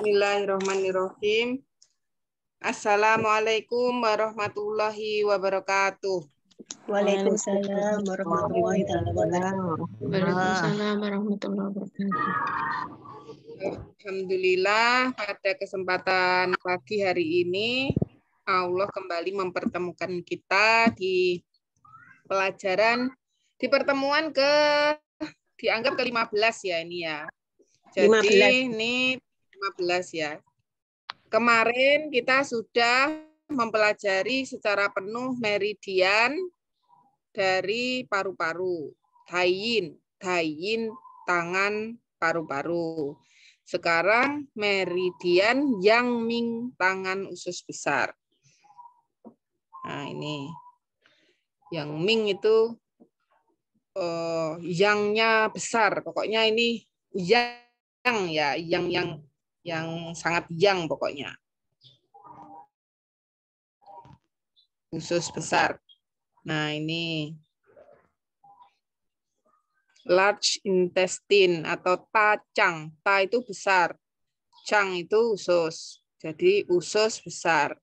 Bismillahirrahmanirrahim. Assalamualaikum warahmatullahi wabarakatuh. Waalaikumsalam warahmatullahi wabarakatuh. Waalaikumsalam warahmatullahi wabarakatuh. Alhamdulillah pada kesempatan pagi hari ini Allah kembali mempertemukan kita di pelajaran di pertemuan dianggap ke-15 ya ini ya. Jadi 15. Ini 15 ya. Kemarin kita sudah mempelajari secara penuh meridian dari paru-paru, tayin tangan paru-paru. Sekarang meridian yang ming tangan usus besar. Nah ini yang ming itu yangnya besar, pokoknya ini yang ya, yang sangat yang pokoknya. Usus besar. Nah, ini large intestine atau tacang. Ta itu besar. Cang itu usus. Jadi usus besar.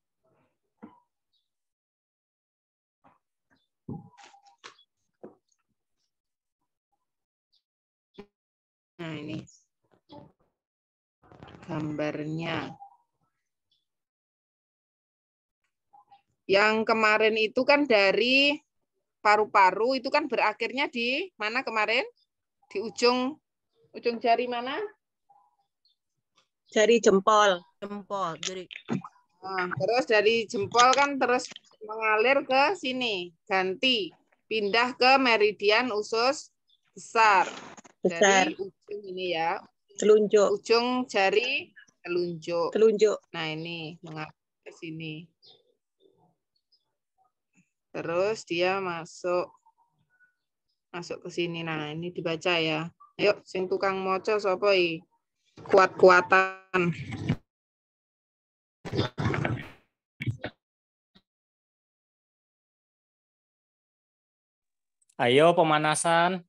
Nah, ini gambarnya. Yang kemarin itu kan dari paru-paru itu kan berakhirnya di mana kemarin? Di ujung jari mana? Jari jempol. Jadi. Nah, terus dari jempol kan terus mengalir ke sini, ganti pindah ke meridian usus besar. Dari ujung ini ya. Telunjuk. Ujung jari telunjuk. Nah, ini mengalir ke sini. Terus dia masuk ke sini. Nah, ini dibaca ya. Ayo, sing tukang moco sapa iki? Kuat-kuatan. Ayo pemanasan.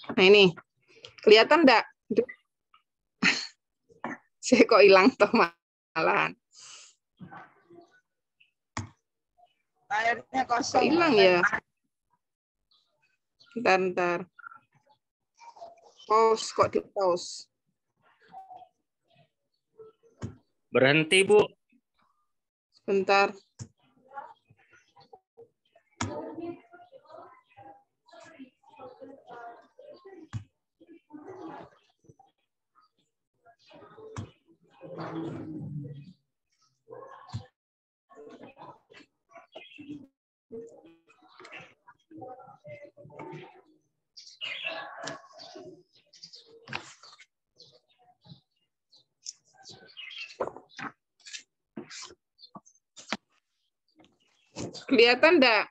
Nah, ini. Kelihatan enggak? Saya kok hilang toh malahan. Airnya kosong. Hilang ya. Bentar. Pause kok di pause. Berhenti, Bu. Sebentar. Kelihatan enggak?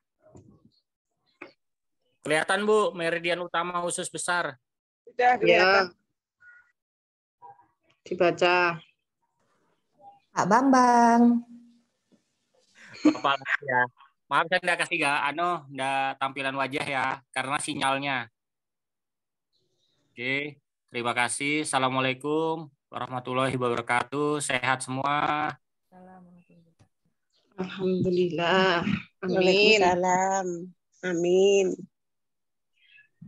Kelihatan, Bu, meridian utama usus besar. Sudah kelihatan. Ya. Dibaca. Pak Bambang. Bapak ya. Maaf saya enggak kasih enggak tampilan wajah ya karena sinyalnya. Oke, terima kasih. Assalamualaikum warahmatullahi wabarakatuh. Sehat semua. Alhamdulillah. Amin. Waalaikumsalam. Amin.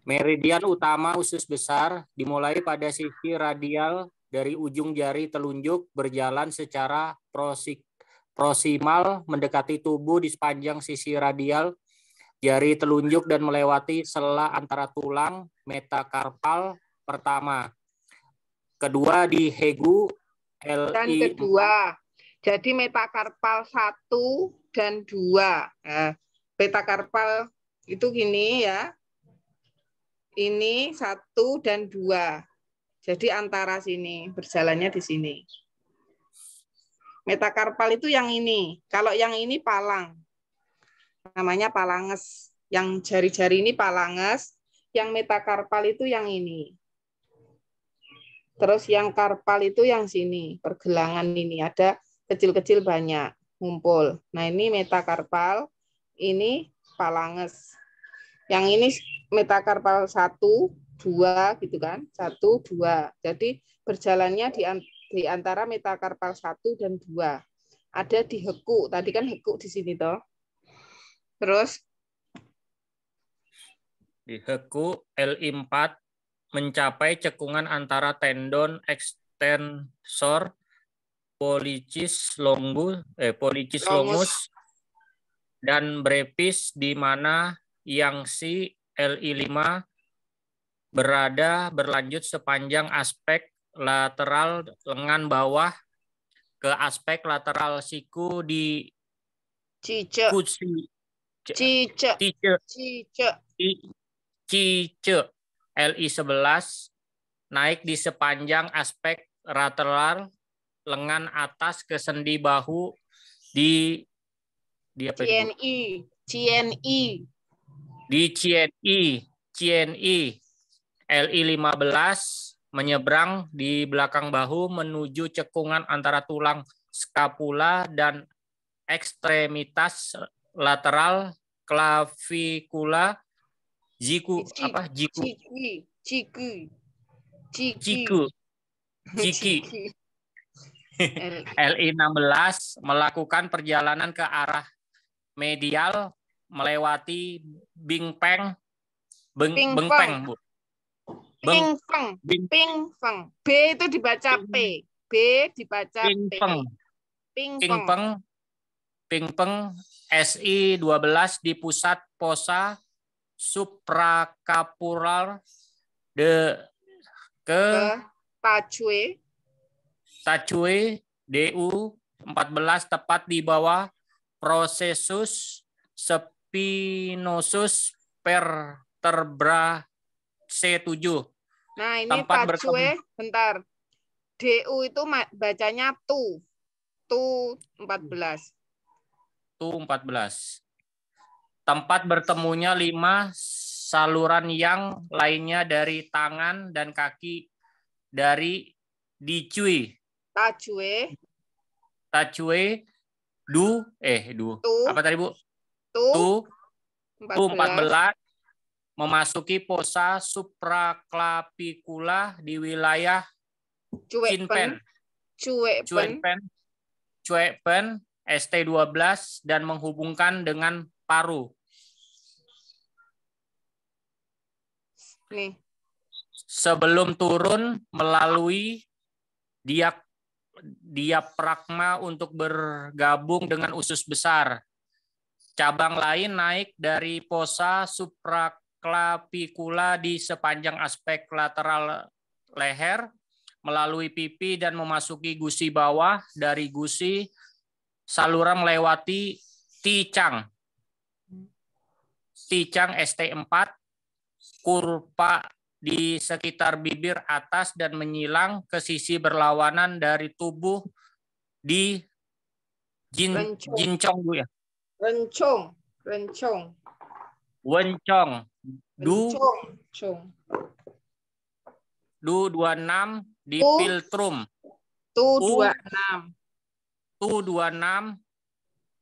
Meridian utama usus besar dimulai pada sisi radial dari ujung jari telunjuk berjalan secara proksimal mendekati tubuh di sepanjang sisi radial jari telunjuk dan melewati sela antara tulang metakarpal pertama. Kedua di Hegu dan kedua. Jadi metakarpal 1 dan 2. Nah, metakarpal itu gini ya. Ini 1 dan 2. Jadi antara sini, berjalannya di sini. Metakarpal itu yang ini. Kalau yang ini palang. Namanya palanges. Yang jari-jari ini palanges. Yang metakarpal itu yang ini. Terus yang karpal itu yang sini. Pergelangan ini ada kecil-kecil banyak ngumpul. Nah, ini metakarpal, ini palanges. Yang ini metakarpal 1, 2 gitu kan. 1, 2. Jadi berjalannya di antara metakarpal 1 dan 2. Ada di heku. Tadi kan heku di sini toh. Terus di heku LI4 mencapai cekungan antara tendon ekstensor pollicis longus dan brevis di mana yang si LI5 berlanjut sepanjang aspek lateral lengan bawah ke aspek lateral siku di cice LI11 naik di sepanjang aspek lateral lengan atas ke sendi bahu di CNI LI15 menyeberang di belakang bahu menuju cekungan antara tulang skapula dan ekstremitas lateral klavikula jiku. LI16 melakukan perjalanan ke arah medial melewati bingpeng, Bu. Pingpeng. B itu dibaca P. B dibaca P. Pingpeng SI12 di pusat fossa supracapular ke Tacue DU14 tepat di bawah processus spinosus vertebra C7. Nah, ini Tacue, bentar. DU itu bacanya tu 14. Tempat bertemunya 5 saluran yang lainnya dari tangan dan kaki dari Dicui. Tacue apa tadi, Bu? Tu 14 memasuki fossa supraclavicular di wilayah Cuepen ST12 dan menghubungkan dengan paru. Nih. Sebelum turun melalui diafragma untuk bergabung dengan usus besar. Cabang lain naik dari fossa supraclavicular di sepanjang aspek lateral leher, melalui pipi dan memasuki gusi bawah. Dari gusi, saluran melewati ticang ST4, kurva di sekitar bibir atas dan menyilang ke sisi berlawanan dari tubuh di jincong, Bu ya. Wencong. Du 26 di filtrum. Tu 26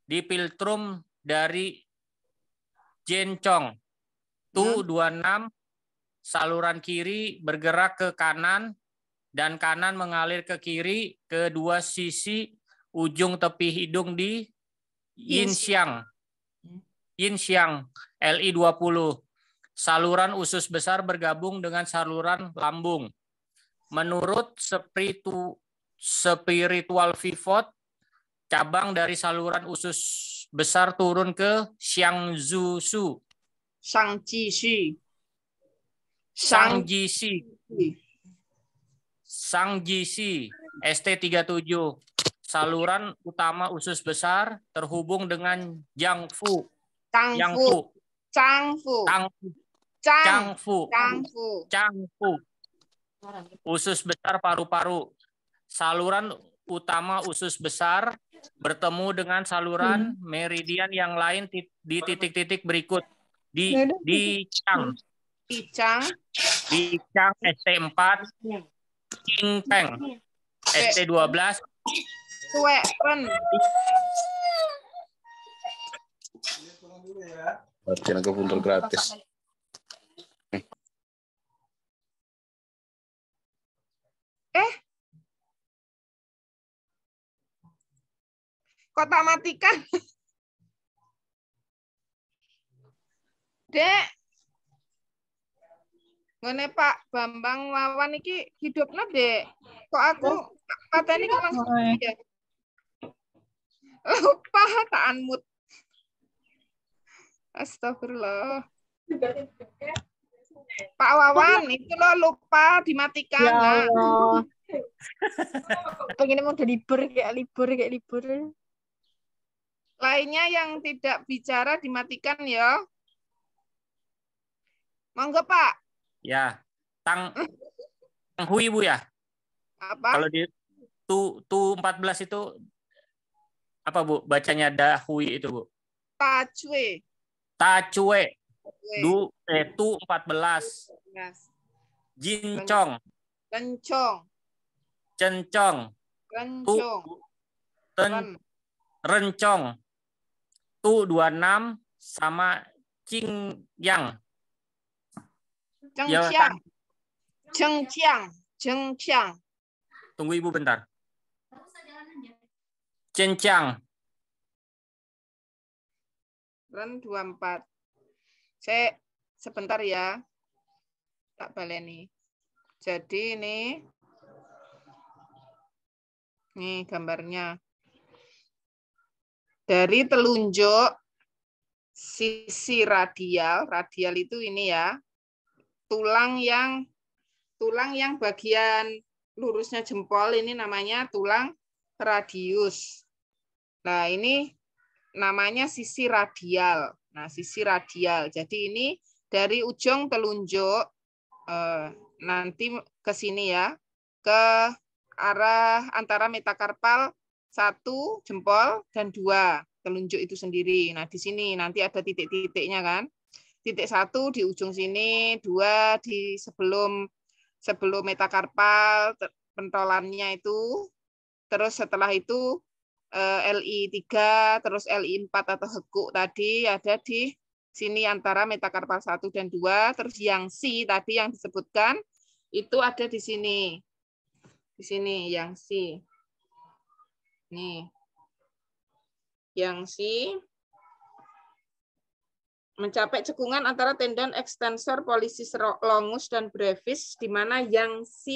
di filtrum dari jencong. Tu 26 saluran kiri bergerak ke kanan dan kanan mengalir ke kiri ke dua sisi ujung tepi hidung di Yinxiang LI20. Saluran usus besar bergabung dengan saluran lambung. Menurut spiritual pivot, cabang dari saluran usus besar turun ke Sangjisi ST37. Saluran utama usus besar terhubung dengan Jiangfu. Usus besar paru-paru. Saluran utama usus besar bertemu dengan saluran meridian yang lain di titik-titik berikut. Di Chang ST4, Qingpeng ST12, Latihan ke puntur gratis. Kok tak matikan? Dek. Ngene Pak Bambang Wawan iki hidupnya, Dek. Kok aku pateni kok langsung ya. Lupa tak unmute. Astagfirullah. Pak Wawan, itu lo lupa dimatikan. Ya Allah. Pengen mau udah libur. Lainnya yang tidak bicara dimatikan ya. Monggo Pak. Ya, Tang Hui Bu ya. Apa? Kalau di tu 14 itu apa Bu? Bacanya dahui itu Bu. Tajwe. Tacue. Tu 14. Yes. Jincong. Kencong. Cencong. Tu Kencong. rencong. Tu 26 sama cingyang. Cengciang. Cengciang. Tunggu Ibu bentar. Cencang. Ren 24. Saya sebentar ya. Tak baleni. Jadi ini gambarnya. Dari telunjuk sisi radial itu ini ya. Tulang yang bagian lurusnya jempol ini namanya tulang radius. Nah, ini namanya sisi radial. Nah, sisi radial. Jadi ini dari ujung telunjuk nanti ke sini ya, ke arah antara metakarpal 1 jempol dan 2 telunjuk itu sendiri. Nah, di sini nanti ada titik-titiknya kan. Titik 1 di ujung sini, 2 di sebelum metakarpal pentolannya itu. Terus setelah itu LI3, terus LI4 atau hekuk tadi ada di sini antara metakarpal 1 dan 2, terus yang C tadi yang disebutkan itu ada di sini. Di sini yang C. Nih. Yang C mencapai cekungan antara tendon ekstensor pollicis longus dan brevis di mana yang C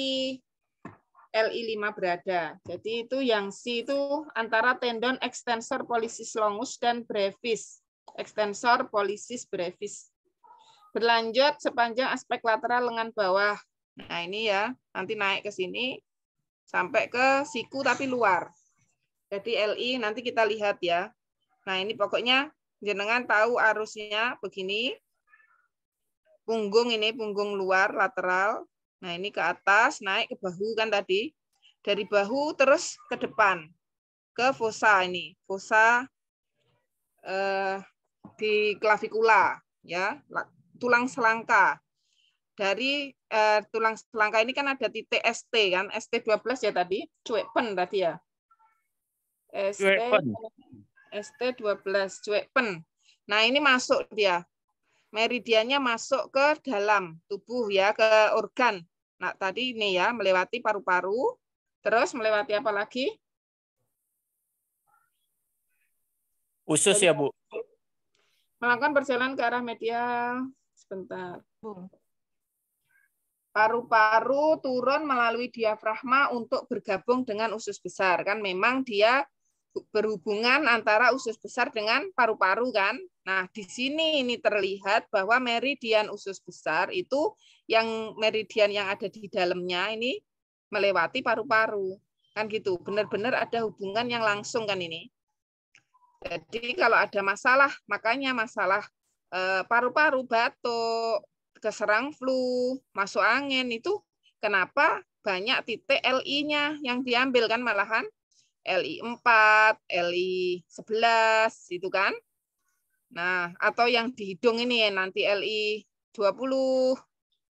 LI5 berada. Jadi itu yang C itu antara tendon ekstensor pollicis longus dan brevis. Ekstensor pollicis brevis. Berlanjut sepanjang aspek lateral lengan bawah. Nah, ini ya, nanti naik ke sini sampai ke siku tapi luar. Jadi LI nanti kita lihat ya. Nah, ini pokoknya jenengan tahu arusnya begini. Punggung ini punggung luar lateral. Nah, ini ke atas naik ke bahu kan tadi. Dari bahu terus ke depan ke fossa ini. Fossa di klavikula ya, tulang selangka. Dari tulang selangka ini kan ada titik ST kan, ST12 ya tadi, cuekpen tadi ya. ST12 cuekpen. Nah, ini masuk dia. Meridiannya masuk ke dalam tubuh ya, ke organ. Nah, tadi ini ya, melewati paru-paru, terus melewati apa lagi? Usus ya, Bu. Melakukan perjalanan ke arah medial. Sebentar. Paru-paru turun melalui diafragma untuk bergabung dengan usus besar. Kan memang dia berhubungan antara usus besar dengan paru-paru kan. Nah, di sini ini terlihat bahwa meridian usus besar itu yang meridian yang ada di dalamnya ini melewati paru-paru. Kan gitu. Benar-benar ada hubungan yang langsung kan ini. Jadi kalau ada masalah, makanya masalah paru-paru, batuk, keserang flu, masuk angin itu kenapa banyak titik LI-nya yang diambil kan malahan LI4, LI11 itu kan. Nah, atau yang di hidung ini nanti LI20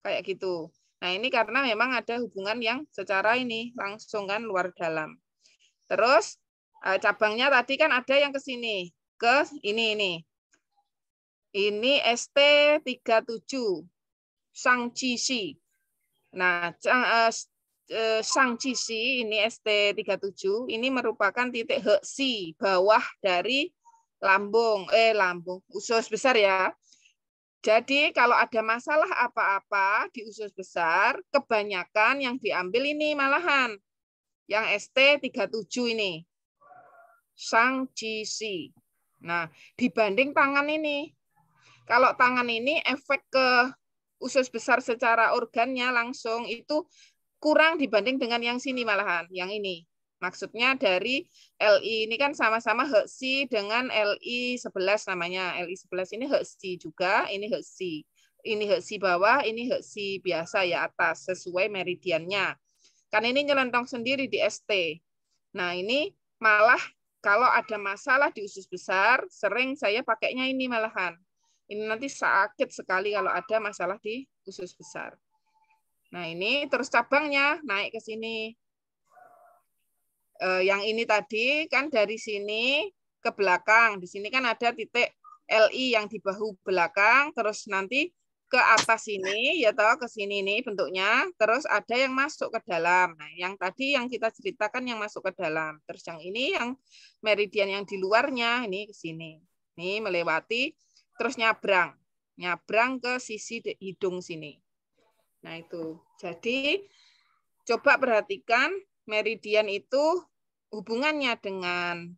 kayak gitu. Nah, ini karena memang ada hubungan yang secara ini langsung kan luar dalam. Terus cabangnya tadi kan ada yang ke sini, ke ini. Ini ST37 Shangqi. Nah, Shangqixi ini ST37 ini merupakan titik heksi bawah dari lambung usus besar ya. Jadi kalau ada masalah apa-apa di usus besar, kebanyakan yang diambil ini malahan yang ST37 ini. Shangqixi. Nah, dibanding tangan ini. Kalau tangan ini efek ke usus besar secara organnya langsung itu kurang dibanding dengan yang sini malahan, yang ini. Maksudnya dari LI ini kan sama-sama heksi dengan LI 11 namanya. LI 11 ini heksi juga, ini heksi. Ini heksi bawah, ini heksi biasa ya atas sesuai meridiannya. Kan ini nyelentong sendiri di ST. Nah, ini malah kalau ada masalah di usus besar, sering saya pakainya ini malahan. Ini nanti sakit sekali kalau ada masalah di usus besar. Nah, ini terus cabangnya naik ke sini. Yang ini tadi kan dari sini ke belakang. Di sini kan ada titik LI yang di bahu belakang, terus nanti ke atas sini, ya toh ke sini nih bentuknya, terus ada yang masuk ke dalam. Nah, yang tadi yang kita ceritakan yang masuk ke dalam. Terus yang ini yang meridian yang di luarnya ini ke sini. Ini melewati terus nyabrang ke sisi hidung sini. Nah, itu. Jadi, coba perhatikan meridian itu hubungannya dengan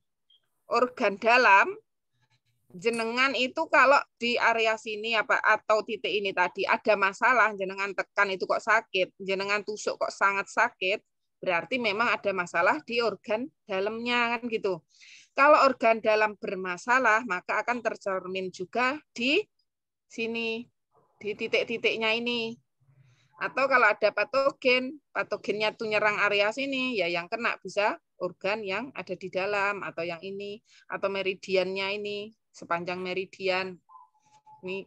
organ dalam. Jenengan itu kalau di area sini atau titik ini tadi ada masalah, jenengan tekan itu kok sakit, jenengan tusuk kok sangat sakit, berarti memang ada masalah di organ dalamnya kan gitu. Kalau organ dalam bermasalah, maka akan tercermin juga di sini, di titik-titiknya ini. Atau kalau ada patogennya tuh nyerang area sini, ya yang kena bisa organ yang ada di dalam, atau yang ini, atau meridiannya ini, sepanjang meridian. Ini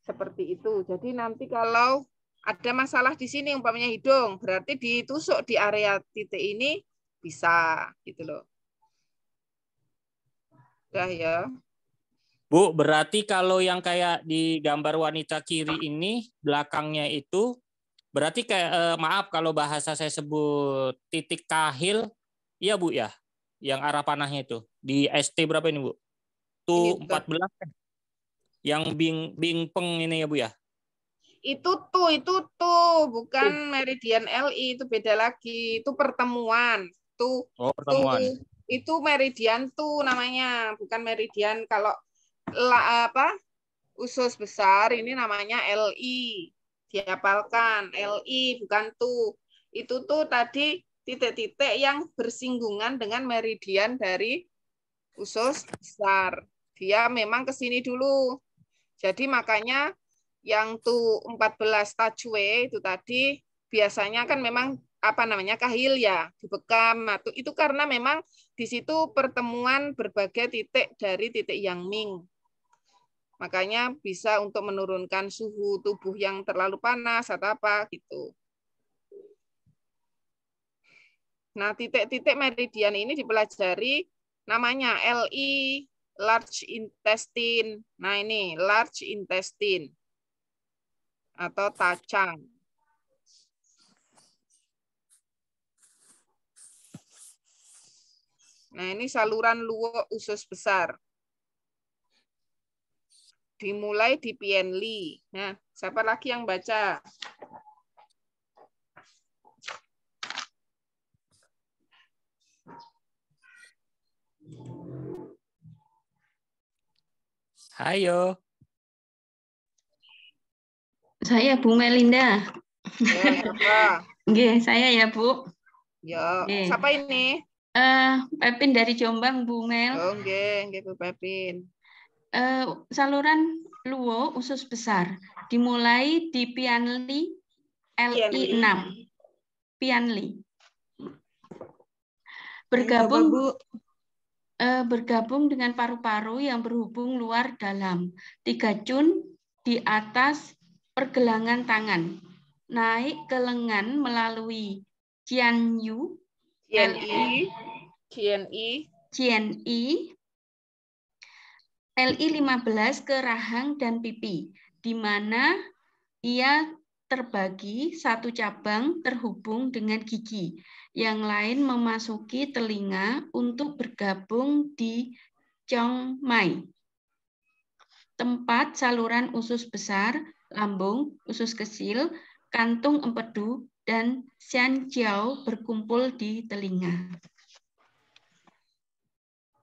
seperti itu. Jadi nanti kalau ada masalah di sini, umpamanya hidung, berarti ditusuk di area titik ini, bisa, gitu loh. Udah ya. Bu, berarti kalau yang kayak di gambar wanita kiri ini, belakangnya itu, berarti kayak, maaf kalau bahasa saya sebut titik kahil, iya Bu ya? Yang arah panahnya itu. Di ST berapa ini Bu? Itu 14 kan? Yang bingpeng ini ya Bu ya? Itu tuh, bukan meridian LI, itu beda lagi. Itu pertemuan. Tuh, pertemuan. Tuh, itu meridian tuh namanya, bukan meridian kalau usus besar ini namanya LI. Dihafalkan, LI bukan tuh. Itu tuh tadi titik-titik yang bersinggungan dengan meridian dari usus besar. Dia memang ke sini dulu. Jadi makanya yang tuh 14 tajwe itu tadi biasanya kan memang kahil ya, dibekam. Nah, itu karena memang di situ pertemuan berbagai titik dari titik yang ming. Makanya bisa untuk menurunkan suhu tubuh yang terlalu panas atau apa gitu. Nah, titik-titik meridian ini dipelajari namanya LI, large intestine. Nah, ini large intestine atau tacang. Nah, ini saluran luwuk usus besar. Dimulai di Pienli. Nah, siapa lagi yang baca? Ayo. Saya Bu Melinda. Ya, siapa? Nggih, saya ya Bu. Ya, Nggih. siapa ini? Pepin dari Jombang, Bu Mel. Oh, nggih, Bu Pepin. Saluran luwo usus besar dimulai di Pianli LI 6. Pianli. Bergabung dengan paru-paru yang berhubung luar dalam. 3 cun di atas pergelangan tangan. Naik ke lengan melalui Jianyu, LI 15 ke rahang dan pipi, di mana ia terbagi, satu cabang terhubung dengan gigi, yang lain memasuki telinga untuk bergabung di Chongmai. Tempat saluran usus besar, lambung, usus kecil, kantung empedu, dan xianjiao berkumpul di telinga.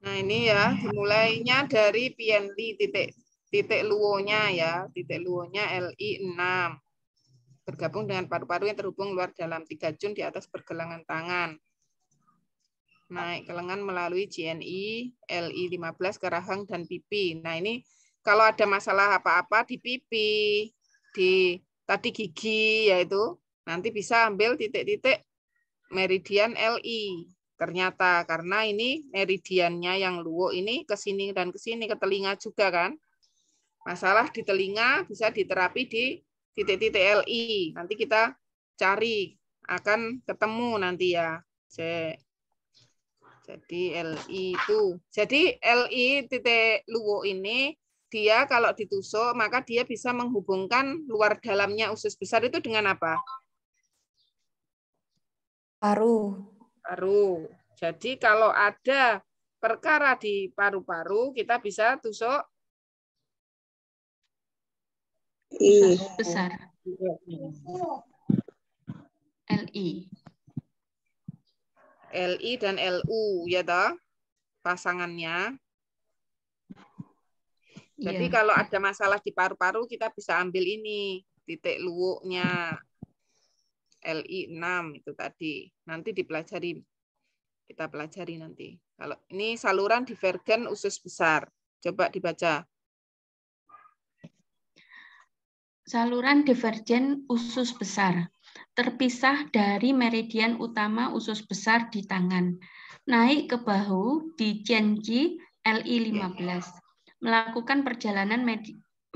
Nah ini ya, dimulainya dari PNT titik luonya ya, titik luonya LI 6. Bergabung dengan paru-paru yang terhubung luar dalam 3 jun di atas pergelangan tangan. Naik ke lengan melalui JNI, LI 15 ke rahang dan pipi. Nah ini kalau ada masalah apa-apa di pipi, di tadi gigi yaitu, nanti bisa ambil titik-titik meridian LI. Ternyata karena ini meridiannya yang luo ini ke sini dan ke sini, ke telinga juga kan. Masalah di telinga bisa diterapi di titik-titik LI. Nanti kita cari, akan ketemu nanti ya. Jadi LI itu. Jadi LI titik luo ini, dia kalau ditusuk, maka dia bisa menghubungkan luar dalamnya usus besar itu dengan apa? Paru. Paru. Jadi kalau ada perkara di paru-paru, kita bisa tusuk usus besar. LI. LI dan LU ya toh pasangannya. Jadi kalau ada masalah di paru-paru kita bisa ambil ini titik luwuknya LI 6 itu tadi. Nanti dipelajari, kita pelajari nanti. Kalau ini saluran divergen usus besar. Coba dibaca. Saluran divergen usus besar. Terpisah dari meridian utama usus besar di tangan. Naik ke bahu di Jianji LI 15. Melakukan perjalanan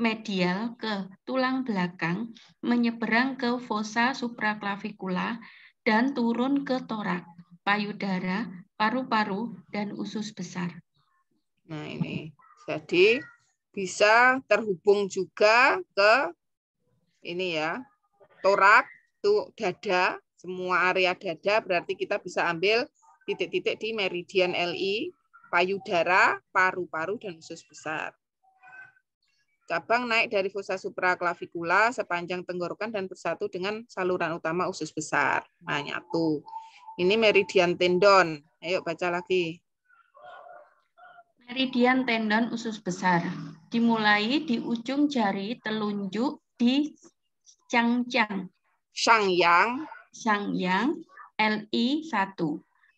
medial ke tulang belakang, menyeberang ke fossa supraclavicular, dan turun ke torak, payudara, paru-paru, dan usus besar. Nah ini, jadi bisa terhubung juga ke ini ya, torak, tuh dada, semua area dada, berarti kita bisa ambil titik-titik di meridian LI, payudara, paru-paru, dan usus besar. Cabang naik dari fossa supraclavicular sepanjang tenggorokan dan bersatu dengan saluran utama usus besar. Nah, nyatu. Ini meridian tendon. Ayo baca lagi. Meridian tendon usus besar. Dimulai di ujung jari telunjuk di Changyang. Changyang LI 1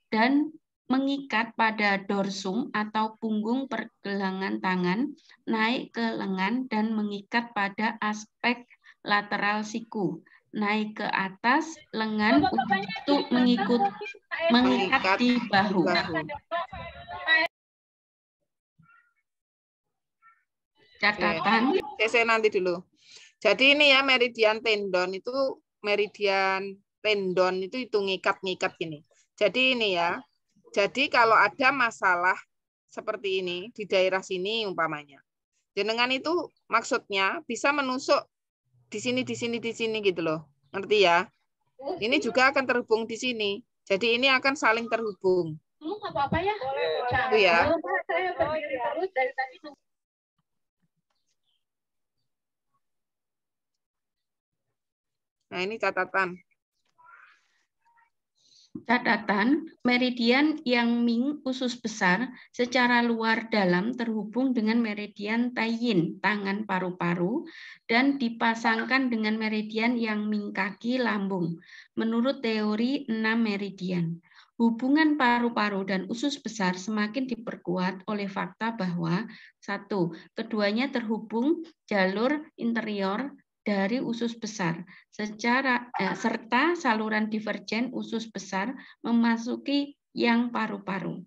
dan mengikat pada dorsum atau punggung pergelangan tangan, naik ke lengan dan mengikat pada aspek lateral siku, naik ke atas lengan untuk mengikat di bahu. Catatan. Saya nanti dulu. Jadi ini ya meridian tendon itu ngikat-ngikat gini. Jadi ini ya. Jadi kalau ada masalah seperti ini di daerah sini umpamanya. Jenengan itu maksudnya bisa menusuk di sini gitu loh. Ngerti ya? Ini juga akan terhubung di sini. Jadi ini akan saling terhubung. Nggak apa-apa ya. Itu ya. Saya berdiri terus dari tadi. Nah, ini catatan. Catatan, meridian yang Ming usus besar secara luar dalam terhubung dengan meridian Taiyin tangan paru-paru dan dipasangkan dengan meridian yang Ming kaki lambung. Menurut teori 6 meridian, hubungan paru-paru dan usus besar semakin diperkuat oleh fakta bahwa 1. Keduanya terhubung jalur interior dari usus besar serta saluran divergen usus besar memasuki yang paru-paru.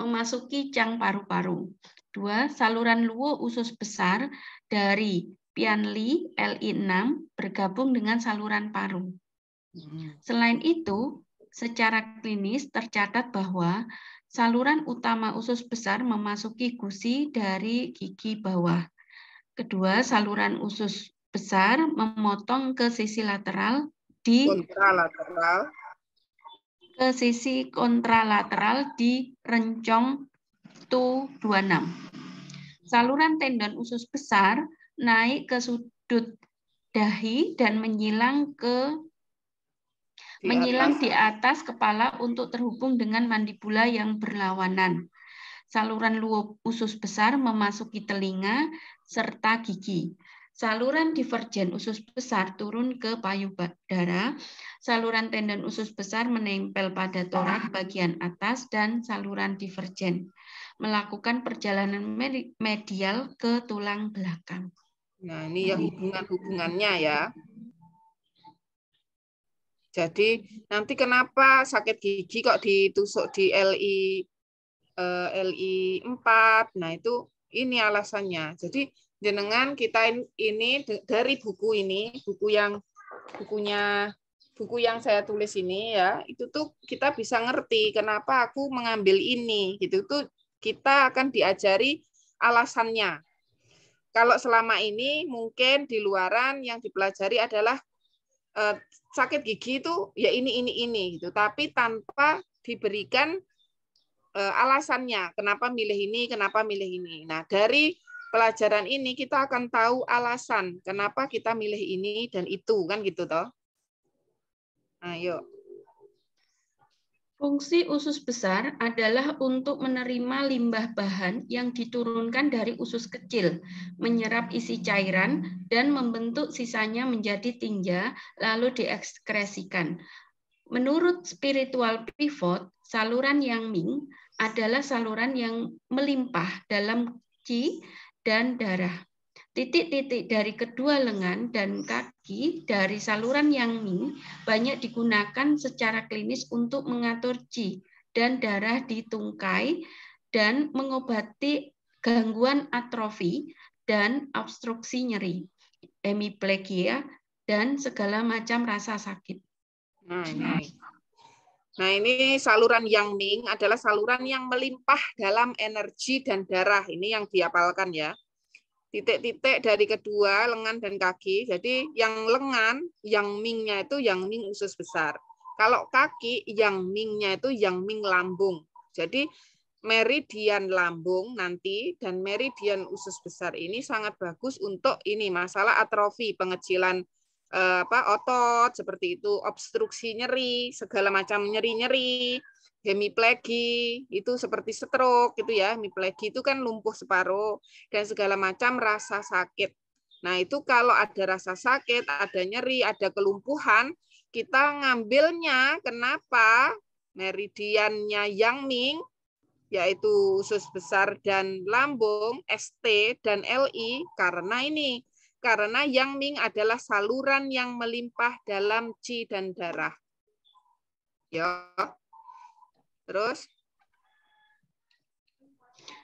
Memasuki cang paru-paru. 2. Saluran luo usus besar dari Pianli LI 6 bergabung dengan saluran paru. Selain itu, secara klinis tercatat bahwa saluran utama usus besar memasuki gusi dari gigi bawah. Kedua, saluran usus besar memotong ke sisi lateral di kontralateral. Ke sisi kontralateral di rencong tu 26. Saluran tendon usus besar naik ke sudut dahi dan menyilang di atas kepala untuk terhubung dengan mandibula yang berlawanan. Saluran luop usus besar memasuki telinga serta gigi. Saluran divergen usus besar turun ke payudara. Saluran tendon usus besar menempel pada torak bagian atas dan saluran divergen. Melakukan perjalanan medial ke tulang belakang. Nah, ini yang hubungan-hubungannya ya. Jadi nanti kenapa sakit gigi kok ditusuk di LI 4? Nah, itu ini alasannya. Jadi jenengan kita ini dari buku yang saya tulis ini ya, itu tuh kita bisa ngerti kenapa aku mengambil ini gitu tuh, kita akan diajari alasannya. Kalau selama ini mungkin di luaran yang dipelajari adalah sakit gigi itu ya ini gitu, tapi tanpa diberikan alasannya kenapa milih ini. Nah, dari pelajaran ini kita akan tahu alasan kenapa kita milih ini dan itu, kan gitu toh. Ayo. Fungsi usus besar adalah untuk menerima limbah bahan yang diturunkan dari usus kecil, menyerap isi cairan, dan membentuk sisanya menjadi tinja, lalu diekskresikan. Menurut spiritual pivot, saluran yang Ming adalah saluran yang melimpah dalam qi dan darah. Titik-titik dari kedua lengan dan kaki dari saluran yang Ming banyak digunakan secara klinis untuk mengatur qi dan darah di tungkai dan mengobati gangguan atrofi dan obstruksi nyeri, hemiplegia, dan segala macam rasa sakit. Nah, ini saluran yang Ming adalah saluran yang melimpah dalam energi dan darah. Ini yang dihafalkan ya. Titik-titik dari kedua lengan dan kaki. Jadi yang lengan, yang Ming-nya itu yang Ming usus besar. Kalau kaki, yang Ming-nya itu yang Ming lambung. Jadi meridian lambung nanti dan meridian usus besar ini sangat bagus untuk ini masalah atrofi, pengecilan otot seperti itu, obstruksi nyeri, segala macam nyeri-nyeri, hemiplegi itu seperti stroke gitu ya. Hemiplegi itu kan lumpuh separuh dan segala macam rasa sakit. Nah, itu kalau ada rasa sakit, ada nyeri, ada kelumpuhan, kita ngambilnya kenapa? Meridiannya yang Ming yaitu usus besar dan lambung, ST dan LI karena yang Ming adalah saluran yang melimpah dalam qi dan darah. Ya. Terus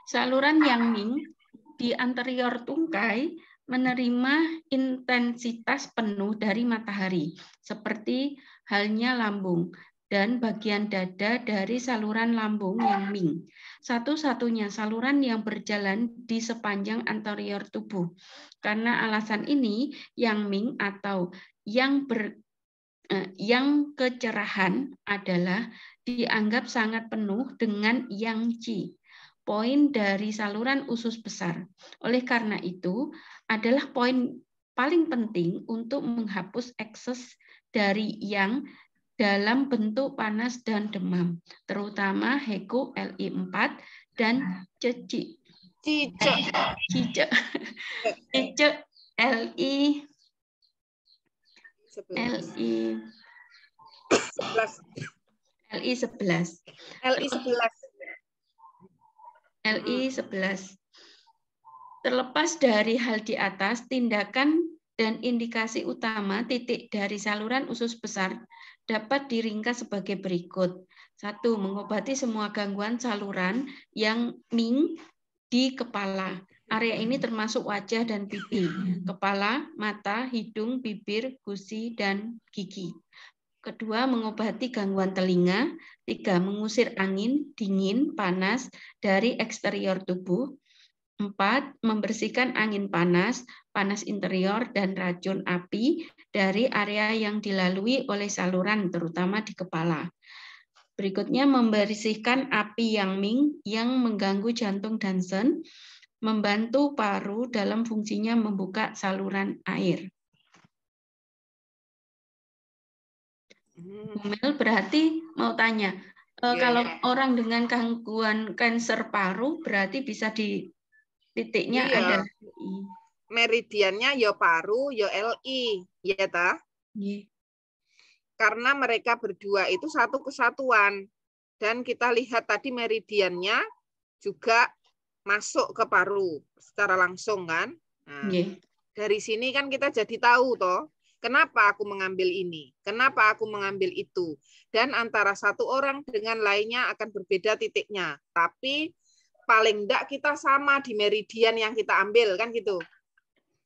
saluran yang Ming di anterior tungkai menerima intensitas penuh dari matahari, seperti halnya lambung, dan bagian dada dari saluran lambung yang Ming. Satu-satunya saluran yang berjalan di sepanjang anterior tubuh. Karena alasan ini, yang Ming atau yang kecerahan adalah dianggap sangat penuh dengan yang qi, poin dari saluran usus besar. Oleh karena itu, adalah poin paling penting untuk menghapus ekses dari yang dalam bentuk panas dan demam, terutama HEKU LI4 dan CICE LI 11. Terlepas dari hal di atas, tindakan dan indikasi utama titik dari saluran usus besar dapat diringkas sebagai berikut. 1. Mengobati semua gangguan saluran yang Ming di kepala. Area ini termasuk wajah dan pipi, kepala, mata, hidung, bibir, gusi, dan gigi. 2. Mengobati gangguan telinga. 3. Mengusir angin, dingin, panas dari eksterior tubuh. 4. Membersihkan angin panas, panas interior, dan racun api dari area yang dilalui oleh saluran, terutama di kepala. Berikutnya, membersihkan api yang mengganggu jantung dan sen, membantu paru dalam fungsinya membuka saluran air. Mel berarti mau tanya, kalau orang dengan gangguan kanker paru berarti bisa di titiknya ada meridiannya ya paru, ya LI, ya ta? Karena mereka berdua itu satu kesatuan. Dan kita lihat tadi meridiannya juga masuk ke paru secara langsung kan? Nah, dari sini kan kita jadi tahu toh, kenapa aku mengambil ini, kenapa aku mengambil itu. Dan antara satu orang dengan lainnya akan berbeda titiknya. Tapi paling enggak kita sama di meridian yang kita ambil kan gitu.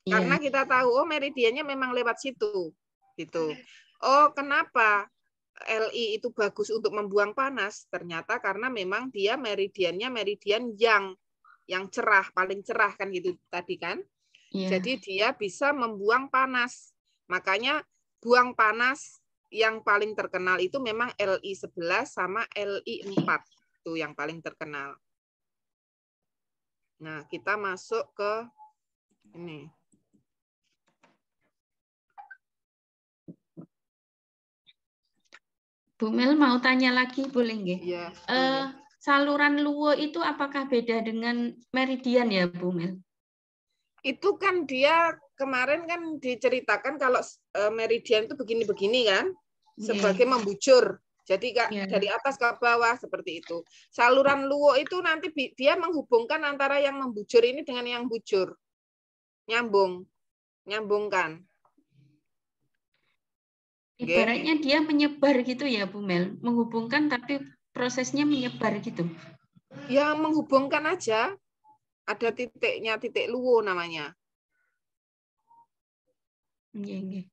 Karena kita tahu oh meridiannya memang lewat situ gitu. Oh, kenapa LI itu bagus untuk membuang panas? Ternyata karena memang dia meridiannya meridian yang cerah, paling cerah kan gitu tadi kan. Jadi dia bisa membuang panas. Makanya buang panas yang paling terkenal itu memang LI 11 sama LI 4 itu yang paling terkenal. Nah, kita masuk ke ini. Bu Mel mau tanya lagi, boleh nggih? Iya. Saluran luwo itu apakah beda dengan meridian ya, Bu Mel? Itu kan dia kemarin kan diceritakan kalau meridian itu begini-begini kan, sebagai membujur. Jadi dari atas ke bawah seperti itu. Saluran luwo itu nanti dia menghubungkan antara yang membujur ini dengan yang bujur. Nyambungkan. Ibaratnya dia menyebar gitu ya, Bu Mel. Menghubungkan tapi prosesnya menyebar gitu. Ya, menghubungkan aja. Ada titiknya, titik luwo namanya. Nggih.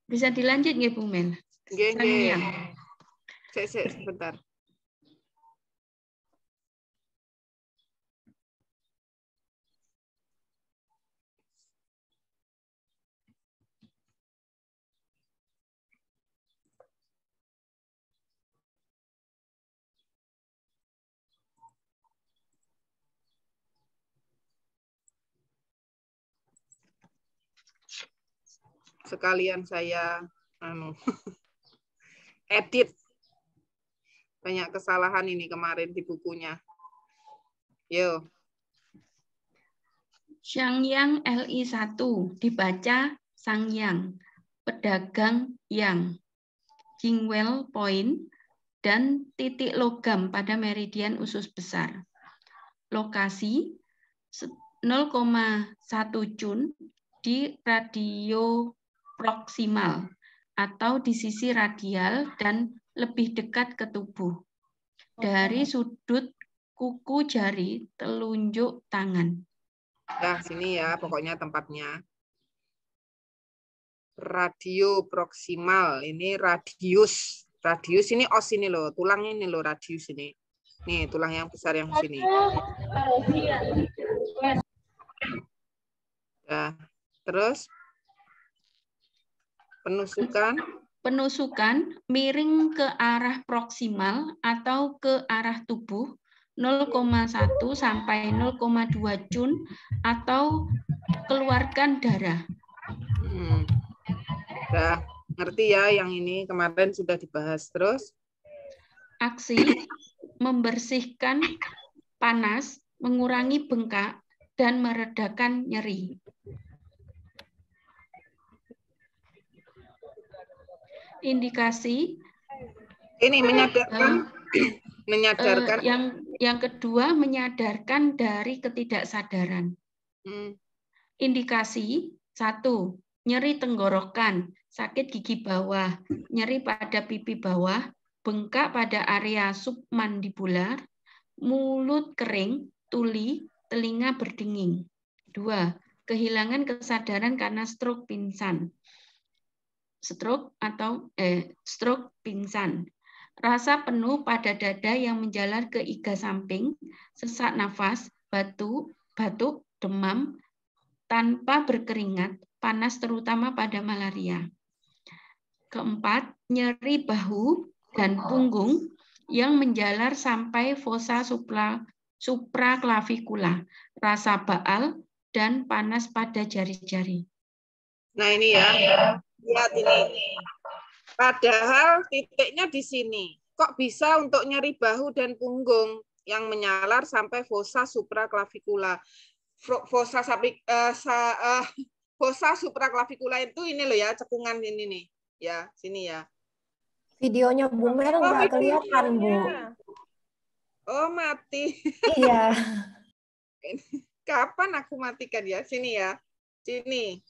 Bisa dilanjut nggih, Bu Mel? Nggih. Sebentar. Sekalian saya edit. Banyak kesalahan ini kemarin di bukunya. Yo. Sangyang LI 1 dibaca Sangyang, pedagang yang, Jingwell Point, dan titik logam pada meridian usus besar. Lokasi 0,1 Jun di radio proksimal atau di sisi radial dan lebih dekat ke tubuh. Dari sudut kuku jari telunjuk tangan. Nah, sini ya pokoknya tempatnya. Radio proksimal, ini radius. Radius ini os ini loh, tulang ini loh radius ini. Nih, tulang yang besar yang sini. Nah, terus penusukan miring ke arah proksimal atau ke arah tubuh 0,1 sampai 0,2 Jun atau keluarkan darah. Udah ngerti ya yang ini kemarin sudah dibahas. Terus aksi membersihkan panas, mengurangi bengkak dan meredakan nyeri. Indikasi ini menyadarkan yang kedua menyadarkan dari ketidaksadaran. Indikasi 1, nyeri tenggorokan, sakit gigi bawah, nyeri pada pipi bawah, bengkak pada area submandibular, mulut kering, tuli, telinga berdenging. 2, kehilangan kesadaran karena stroke pingsan. stroke atau stroke pingsan. Rasa penuh pada dada yang menjalar ke iga samping, sesak nafas, batuk, demam, tanpa berkeringat, panas terutama pada malaria. Keempat, nyeri bahu dan punggung yang menjalar sampai fossa supraklavikula, rasa baal, dan panas pada jari-jari. Nah ini ya, lihat ini. Padahal titiknya di sini. Kok bisa untuk nyeri bahu dan punggung yang menyalar sampai fossa supraklavikula? Fossa supraklavikula itu ini loh ya, cekungan ini nih. Ya, sini ya. Videonya Bu Mel nggak kelihatan, Bu. Oh, mati. Iya. Kapan aku matikan ya? Sini ya. Sini.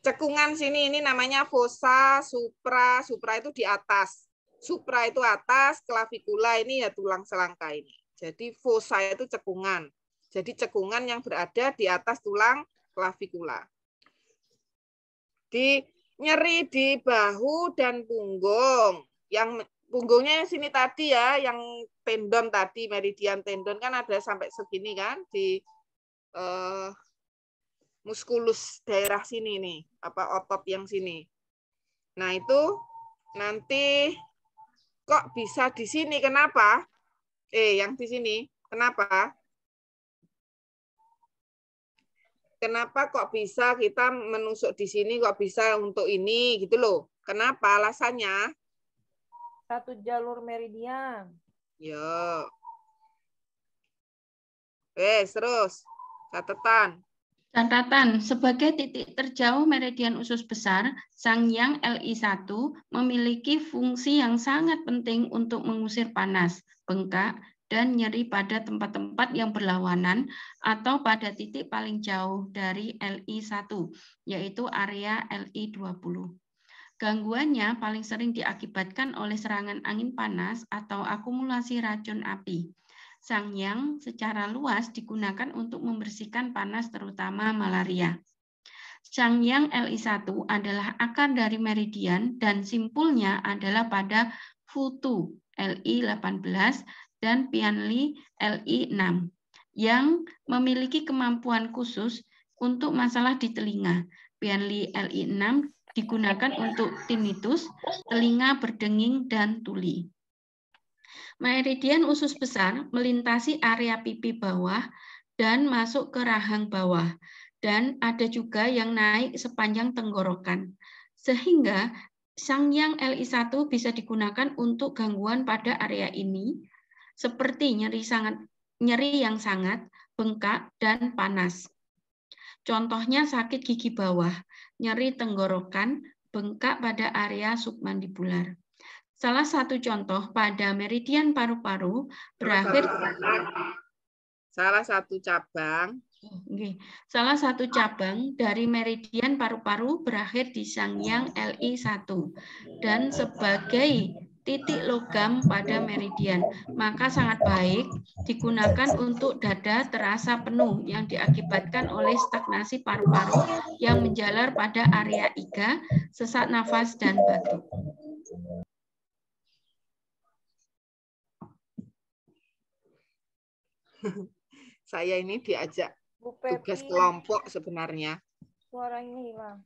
Cekungan sini ini namanya fossa supra. Supra itu di atas. Supra itu atas, klavikula ini ya tulang selangka ini. Jadi fossa itu cekungan. Jadi cekungan yang berada di atas tulang klavikula. Nyeri di bahu dan punggung. Yang punggungnya yang sini tadi ya, yang tendon tadi, meridian tendon kan ada sampai segini kan di muskulus daerah sini nih, otot yang sini. Nah, itu nanti kok bisa di sini, kenapa? Yang di sini, kenapa? Kenapa kok bisa kita menusuk di sini, kok bisa untuk ini, gitu loh. Kenapa alasannya? Satu jalur meridian. Ya. Terus. Catatan. Sebagai titik terjauh meridian usus besar, Sangyang LI1 memiliki fungsi yang sangat penting untuk mengusir panas, bengkak, dan nyeri pada tempat-tempat yang berlawanan atau pada titik paling jauh dari LI1, yaitu area LI20. Gangguannya paling sering diakibatkan oleh serangan angin panas atau akumulasi racun api. Sangyang secara luas digunakan untuk membersihkan panas terutama malaria. Sangyang LI1 adalah akar dari meridian dan simpulnya adalah pada Futu LI18 dan Pianli LI6 yang memiliki kemampuan khusus untuk masalah di telinga. Pianli LI6 digunakan untuk tinnitus, telinga berdenging, dan tuli. Meridian usus besar melintasi area pipi bawah dan masuk ke rahang bawah, dan ada juga yang naik sepanjang tenggorokan. Sehingga Sangyang LI1 bisa digunakan untuk gangguan pada area ini, seperti nyeri yang sangat, bengkak, dan panas. Contohnya sakit gigi bawah, nyeri tenggorokan, bengkak pada area submandibular. Salah satu contoh pada meridian paru-paru berakhir Salah satu cabang dari meridian paru-paru berakhir di Sangyang LI1 dan sebagai titik logam pada meridian, maka sangat baik digunakan untuk dada terasa penuh yang diakibatkan oleh stagnasi paru-paru yang menjalar pada area iga, sesak nafas, dan batuk. Saya ini diajak tugas kelompok sebenarnya. Suaranya hilang.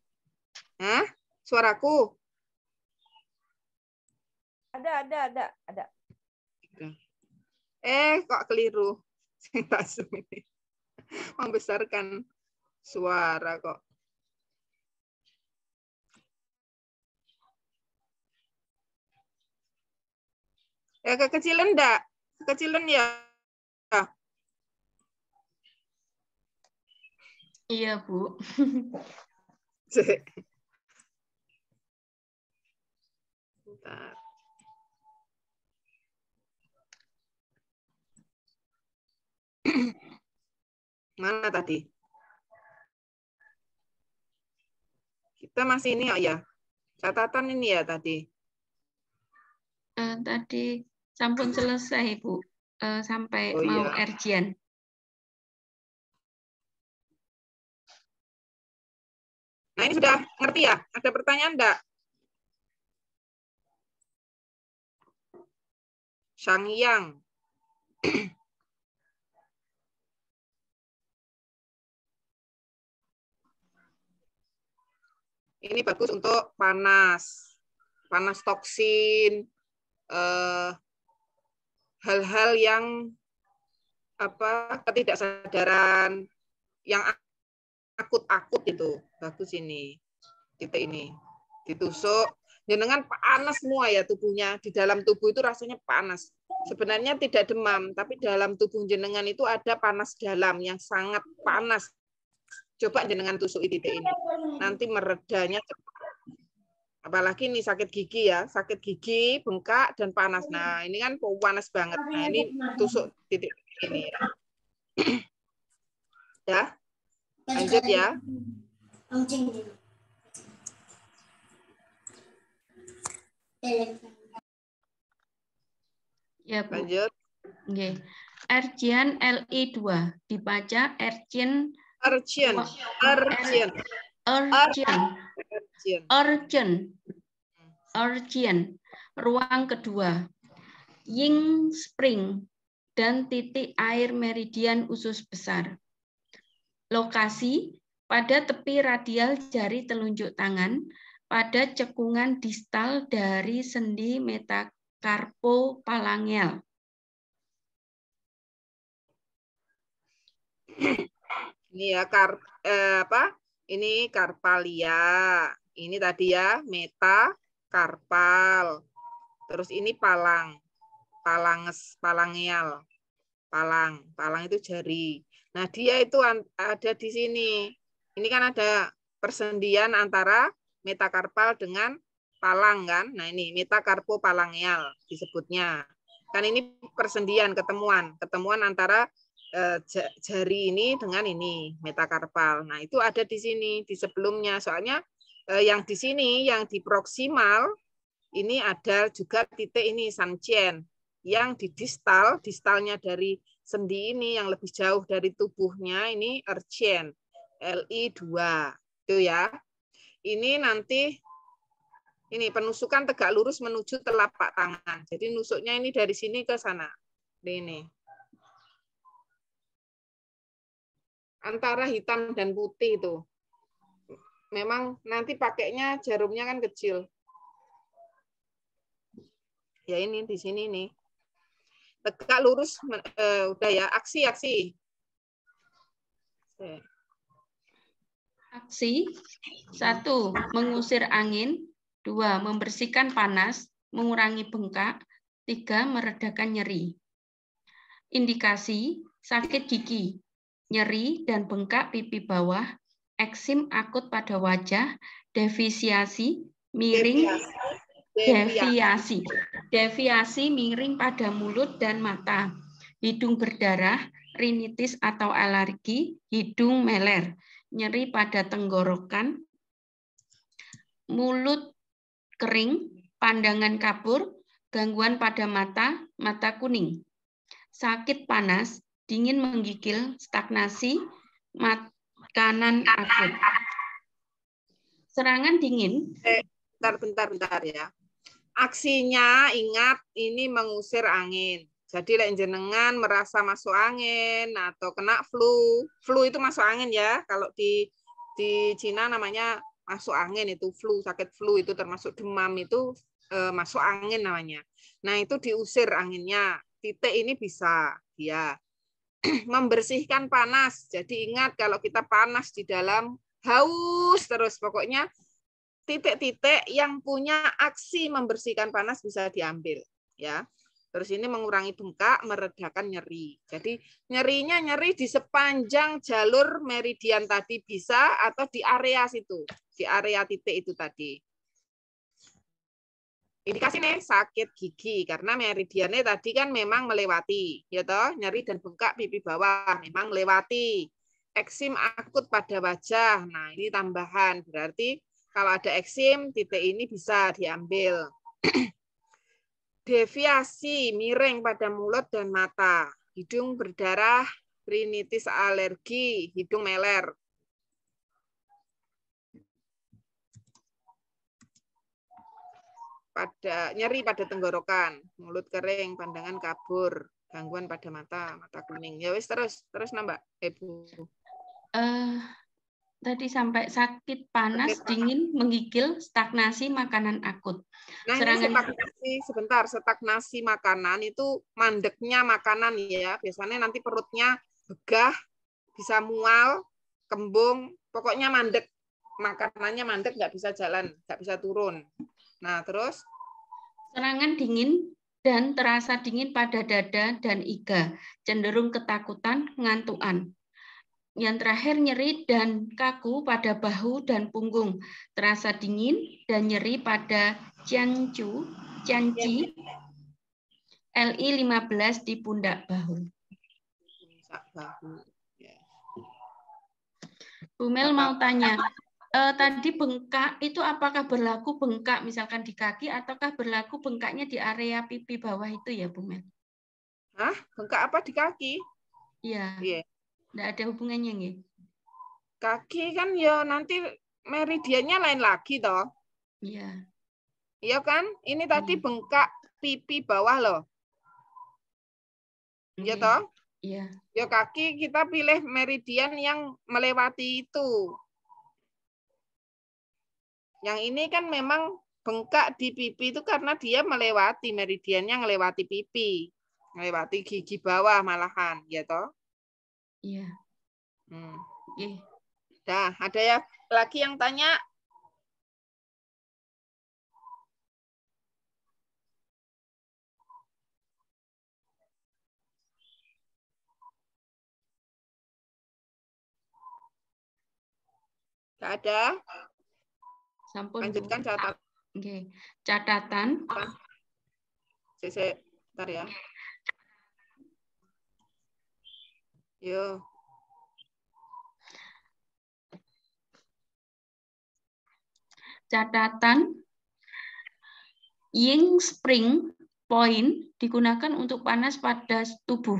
Hah? Suaraku? Ada. Kok keliru. Langsung ini membesarkan suara kok. Kekecilan enggak? Kekecilan ya? Iya, Bu. Bentar. Mana tadi? Kita masih ini ya. Catatan ini ya tadi. Tadi sampun selesai, Bu. Sampai mau erjian. Nah, ini sudah ngerti ya? Ada pertanyaan enggak? Sangyang. Ini bagus untuk panas toksin, hal-hal yang ketidaksadaran, yang akut-akut itu bagus ini. Titik ini ditusuk, jenengan panas semua ya tubuhnya, di dalam tubuh itu rasanya panas. Sebenarnya tidak demam, tapi dalam tubuh jenengan itu ada panas dalam yang sangat panas. Coba jenengan tusuk titik ini, nanti meredanya cepat. Apalagi ini sakit gigi ya, sakit gigi, bengkak dan panas. Nah ini kan panas banget. Nah ini tusuk titik ini ya. Ya, lanjut ya. Ya, Bu. Lanjut. Oke. Ercian LI2 dibaca Ercian. Urgent. Ruang kedua. Ying Spring dan titik air meridian usus besar. Lokasi pada tepi radial jari telunjuk tangan pada cekungan distal dari sendi metakarpophalangeal. Ini ya ini karpalia. Ini tadi ya metakarpal. Terus ini palangeal. Palang itu jari. Nah, dia itu ada di sini. Ini kan ada persendian antara metakarpal dengan palang kan. Nah, ini metakarpophalangeal disebutnya. Kan ini persendian, ketemuan antara jari ini dengan ini metakarpal. Nah, itu ada di sini di sebelumnya. Soalnya yang di sini yang di proksimal ini ada juga titik ini Sanchen. Yang di distalnya dari sendi ini yang lebih jauh dari tubuhnya ini Erchen, LI2. Itu ya. Ini nanti ini penusukan tegak lurus menuju telapak tangan. Jadi nusuknya ini dari sini ke sana. Ini. Antara hitam dan putih itu. Memang nanti pakainya jarumnya kan kecil. Ya ini di sini nih. Tegak lurus udah ya, aksi. Aksi 1. Mengusir angin. 2. Membersihkan panas, mengurangi bengkak. 3. Meredakan nyeri. Indikasi sakit gigi, nyeri dan bengkak pipi bawah, eksim akut pada wajah, deviasi miring, deviasi miring pada mulut dan mata, hidung berdarah, rinitis atau alergi, hidung meler, nyeri pada tenggorokan, mulut kering, pandangan kabur, gangguan pada mata, mata kuning, sakit panas, dingin menggigil, stagnasi, makanan akut. Serangan dingin. Bentar ya. Aksinya ingat ini mengusir angin. Jadi lek jenengan merasa masuk angin atau kena flu itu masuk angin ya. Kalau di Cina namanya masuk angin itu flu, sakit flu itu termasuk demam itu masuk angin namanya. Nah, itu diusir anginnya. Titik ini bisa ya. Membersihkan panas. Jadi ingat kalau kita panas di dalam haus terus pokoknya titik-titik yang punya aksi membersihkan panas bisa diambil ya. Terus ini mengurangi bengkak, meredakan nyeri. Jadi nyerinya nyeri di sepanjang jalur meridian tadi bisa atau di area situ, di area titik itu tadi. Indikasi nih sakit gigi karena meridiannya tadi kan memang melewati, ya toh, nyeri dan bengkak pipi bawah memang melewati. Eksim akut pada wajah. Nah, ini tambahan berarti kalau ada eksim titik ini bisa diambil. Deviasi miring pada mulut dan mata, hidung berdarah, rinitis alergi, hidung meler. nyeri pada tenggorokan, mulut kering, pandangan kabur, gangguan pada mata kuning. Ya wis terus nambah, Bu. Tadi sampai sakit, panas, dingin, menggigil, stagnasi makanan akut. Nah, serangan stagnasi makanan itu mandeknya makanan ya. Biasanya nanti perutnya begah, bisa mual, kembung, pokoknya mandek. Makanannya mandek, nggak bisa jalan, nggak bisa turun. Nah, terus? Serangan dingin dan terasa dingin pada dada dan iga, cenderung ketakutan, ngantuan. Yang terakhir, nyeri dan kaku pada bahu dan punggung, terasa dingin dan nyeri pada cianci, LI 15 di pundak bahu. Bu Mel mau tanya, tadi bengkak itu apakah berlaku bengkak misalkan di kaki ataukah berlaku bengkaknya di area pipi bawah itu ya Bu Mel? Hah? Bengkak apa di kaki? Iya. Nggak ada hubungannya nggih? Kaki kan ya nanti meridiannya lain lagi toh. Iya. Iya kan? Ini tadi bengkak pipi bawah loh. Iya toh? Iya. Ya kaki kita pilih meridian yang melewati itu. Yang ini kan memang bengkak di pipi itu karena dia melewati meridiannya, melewati pipi, melewati gigi bawah malahan, ya toh? Iya. Iya. Dah, ada ya lagi yang tanya? Nggak ada? Sampun, lanjutkan Bu. catatan. Oke. Catatan. Bentar ya. Yo. Catatan, Ying spring point digunakan untuk panas pada tubuh.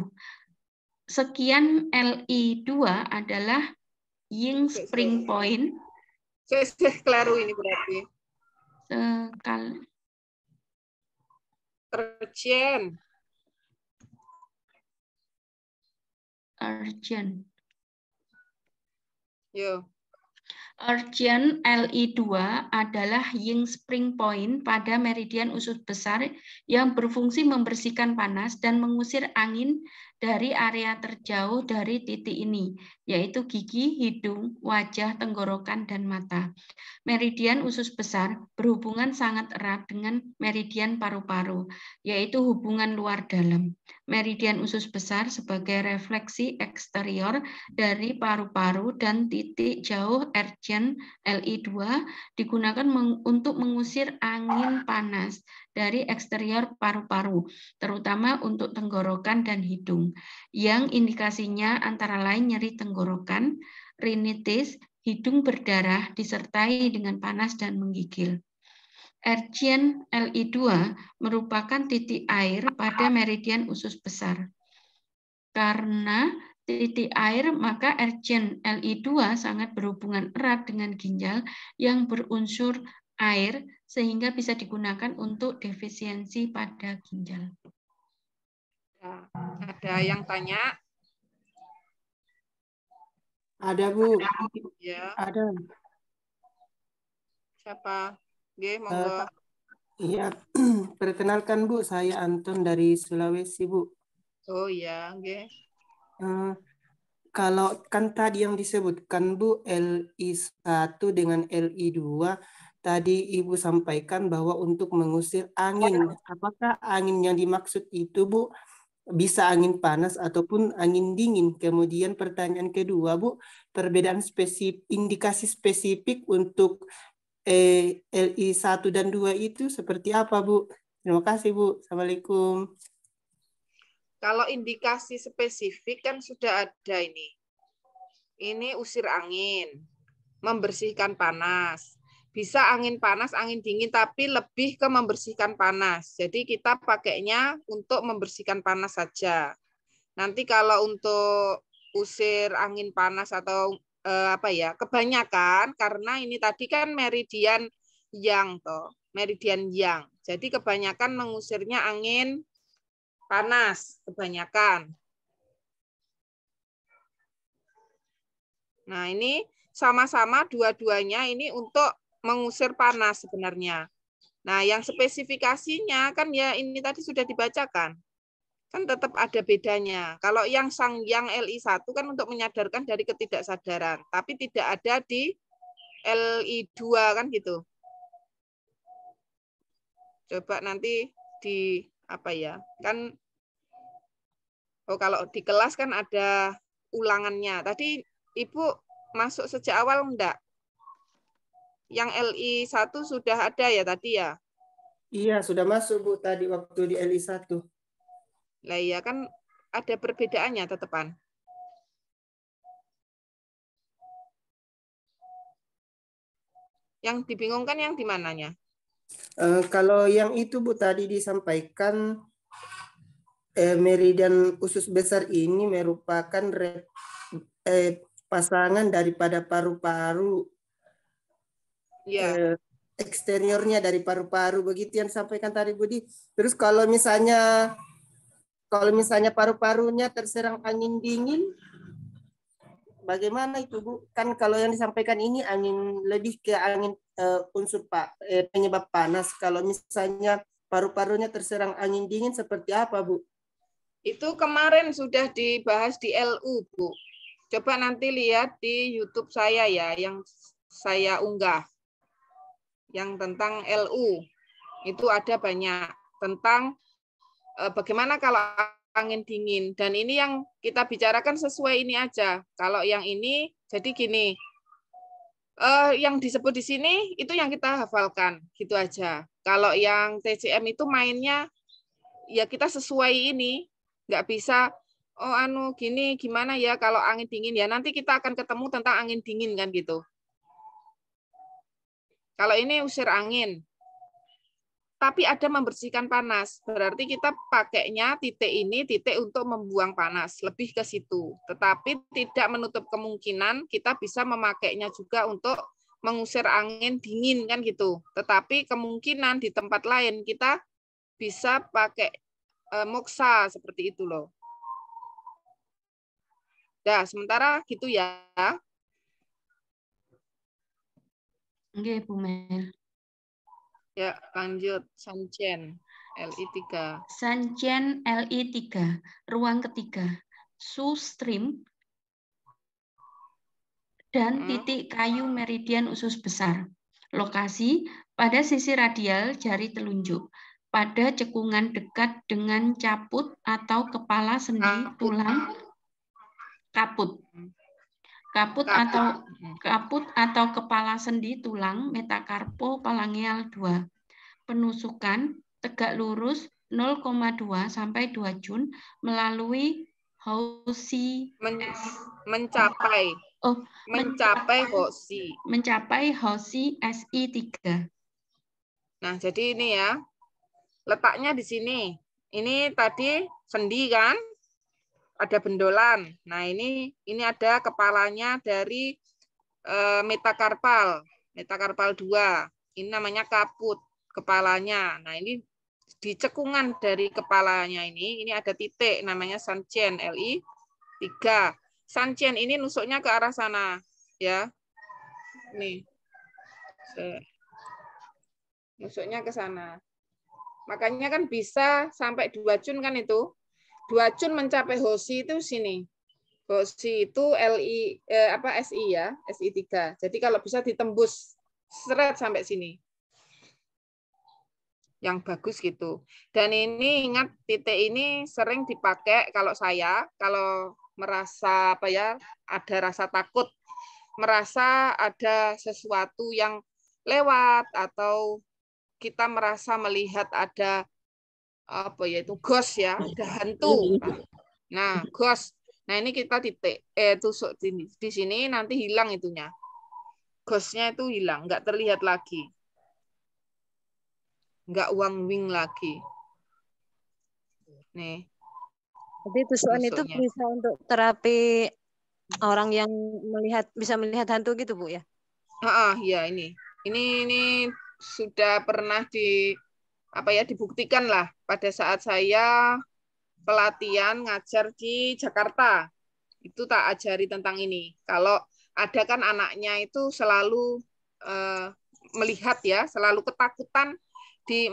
Sekian LI2 adalah Ying spring point. Saya keliru ini berarti. Urgent. Yo. Urgent LI2 adalah Ying spring point pada meridian usus besar yang berfungsi membersihkan panas dan mengusir angin dari area terjauh dari titik ini, yaitu gigi, hidung, wajah, tenggorokan, dan mata. Meridian usus besar berhubungan sangat erat dengan meridian paru-paru, yaitu hubungan luar dalam. Meridian usus besar sebagai refleksi eksterior dari paru-paru dan titik jauh urgent LI2 digunakan untuk mengusir angin panas dari eksterior paru-paru, terutama untuk tenggorokan dan hidung, yang indikasinya antara lain nyeri tenggorokan, rinitis, hidung berdarah disertai dengan panas dan menggigil. Urgent LI2 merupakan titik air pada meridian usus besar. Karena titik air, maka urgent LI2 sangat berhubungan erat dengan ginjal yang berunsur air sehingga bisa digunakan untuk defisiensi pada ginjal. Ada yang tanya? Ada, Bu. Ya. Ada. Siapa? Oke, monggo. Iya, perkenalkan Bu, saya Anton dari Sulawesi, Bu. Oh iya, oke. Kalau kan tadi yang disebutkan Bu, LI1 dengan LI2, tadi Ibu sampaikan bahwa untuk mengusir angin. Apakah angin yang dimaksud itu, Bu, bisa angin panas ataupun angin dingin? Kemudian pertanyaan kedua, Bu, perbedaan indikasi spesifik untuk LI1 dan 2 itu seperti apa, Bu? Terima kasih, Bu. Assalamualaikum. Kalau indikasi spesifik kan sudah ada ini. Ini usir angin, membersihkan panas. Bisa angin panas, angin dingin, tapi lebih ke membersihkan panas. Jadi kita pakainya untuk membersihkan panas saja. Nanti kalau untuk usir angin panas atau kebanyakan karena ini tadi kan meridian yang toh, meridian yang. Jadi kebanyakan mengusirnya angin panas, kebanyakan. Nah, ini sama-sama dua-duanya ini untuk mengusir panas sebenarnya. Nah, yang spesifikasinya kan ya ini tadi sudah dibacakan. Kan tetap ada bedanya. Kalau yang Sangyang LI1 kan untuk menyadarkan dari ketidaksadaran, tapi tidak ada di LI2 kan gitu. Coba nanti di apa ya? Kan kalau di kelas kan ada ulangannya. Tadi Ibu masuk sejak awal enggak? Yang LI1 sudah ada ya tadi ya? Iya, sudah masuk Bu tadi waktu di LI1. Lah iya kan ada perbedaannya tetepan. Yang dibingungkan yang di mananya? Kalau yang itu Bu tadi disampaikan meridian usus besar ini merupakan pasangan daripada paru-paru, Ya. eksteriornya dari paru-paru, begitu yang disampaikan tadi Budi. Terus kalau misalnya paru-parunya terserang angin dingin, bagaimana itu Bu? Kan kalau yang disampaikan ini angin lebih ke angin unsur penyebab panas. Kalau misalnya paru-parunya terserang angin dingin seperti apa Bu? Itu kemarin sudah dibahas di LU, Bu. Coba nanti lihat di YouTube saya ya, yang saya unggah. Yang tentang LU. Itu ada banyak. Tentang bagaimana kalau angin dingin. Dan ini yang kita bicarakan sesuai ini aja. Kalau yang ini, jadi gini. Yang disebut di sini, itu yang kita hafalkan. Gitu aja. Kalau yang TCM itu mainnya, ya kita sesuai ini. Nggak bisa gini gimana ya kalau angin dingin ya nanti kita akan ketemu tentang angin dingin kan gitu. Kalau ini usir angin, tapi ada membersihkan panas, berarti kita pakainya titik ini titik untuk membuang panas, lebih ke situ. Tetapi tidak menutup kemungkinan kita bisa memakainya juga untuk mengusir angin dingin kan gitu. Tetapi kemungkinan di tempat lain kita bisa pakai moksa seperti itu loh. Nah, sementara gitu ya. Oke, Bu Mel. Ya, lanjut. Sanchen, LI3. Sanchen LI3, ruang ketiga. Su stream dan titik kayu meridian usus besar. Lokasi pada sisi radial jari telunjuk. Pada cekungan dekat dengan caput atau kepala sendi tulang kaput. Kaput atau kepala sendi tulang metakarpo palangeal 2. Penusukan tegak lurus 0,2 sampai 2 jun melalui Hosi mencapai Hosi. Mencapai Hosi SI3. Nah, jadi ini ya. Letaknya di sini. Ini tadi sendi kan? Ada bendolan. Nah, ini ada kepalanya dari metakarpal 2. Ini namanya kaput kepalanya. Nah, ini di cekungan dari kepalanya ini ada titik namanya Sanchen LI3. Sanchen ini nusuknya ke arah sana ya. Nih. Nusuknya ke sana. Makanya kan bisa sampai 2 jun kan itu. 2 jun mencapai Hosi itu sini. Hosi itu SI ya, SI3. Jadi kalau bisa ditembus seret sampai sini. Yang bagus gitu. Dan ini ingat titik ini sering dipakai kalau merasa ada rasa takut, merasa ada sesuatu yang lewat atau kita merasa melihat ada ghost ya, ada hantu. Nah, ghost. Nah, ini kita tusuk di sini nanti hilang itunya. Ghostnya itu hilang, nggak terlihat lagi. Nggak wang-wing lagi. Nih. Jadi tusukan itu bisa untuk terapi orang yang bisa melihat hantu gitu, Bu ya? Iya ini sudah pernah dibuktikan lah pada saat saya pelatihan ngajar di Jakarta. Itu tak ajari tentang ini. Kalau ada kan anaknya itu selalu melihat ya, selalu ketakutan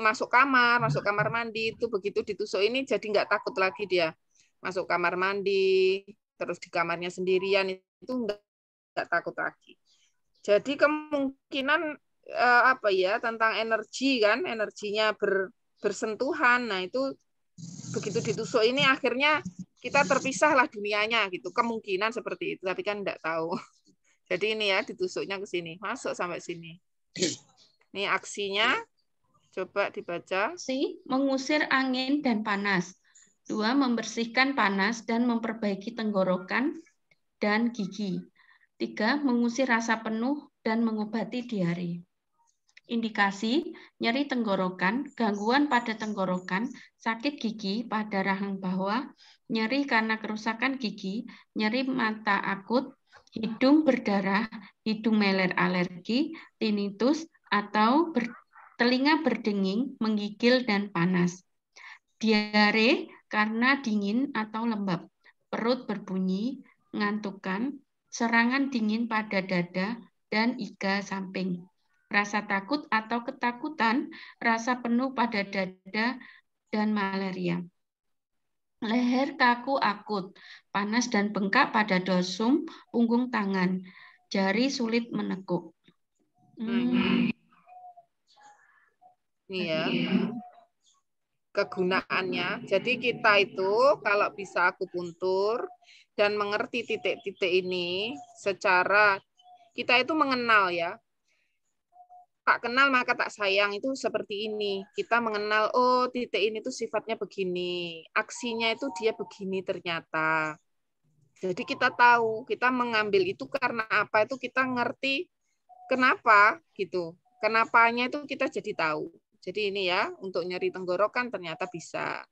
masuk kamar mandi, itu begitu ditusuk ini jadi nggak takut lagi dia. Masuk kamar mandi, terus di kamarnya sendirian, itu nggak takut lagi. Jadi kemungkinan tentang energi kan, energinya bersentuhan. Nah, itu begitu ditusuk ini akhirnya kita terpisahlah dunianya gitu. Kemungkinan seperti itu, tapi kan nggak tahu. Jadi ini ya ditusuknya ke sini, masuk sampai sini. Ini aksinya, coba dibaca. Mengusir angin dan panas. 2. Membersihkan panas dan memperbaiki tenggorokan dan gigi. 3. Mengusir rasa penuh dan mengobati diare. Indikasi, nyeri tenggorokan, gangguan pada tenggorokan, sakit gigi pada rahang bawah, nyeri karena kerusakan gigi, nyeri mata akut, hidung berdarah, hidung meler alergi, tinnitus, atau telinga berdenging, menggigil, dan panas. Diare karena dingin atau lembab, perut berbunyi, ngantukan, serangan dingin pada dada, dan iga samping. Rasa takut atau ketakutan, rasa penuh pada dada, dan malaria. Leher kaku akut, panas dan bengkak pada dorsum, punggung tangan, jari sulit menekuk. Ini ya, kegunaannya. Jadi kita itu kalau bisa akupuntur dan mengerti titik-titik ini secara kita itu mengenal ya. Tak kenal maka tak sayang itu seperti ini. Kita mengenal, oh titik ini tuh sifatnya begini. Aksinya itu dia begini ternyata. Jadi kita tahu, kita mengambil itu karena apa, itu kita ngerti kenapa gitu. Kenapanya itu kita jadi tahu. Jadi ini ya, untuk nyeri tenggorokan ternyata bisa.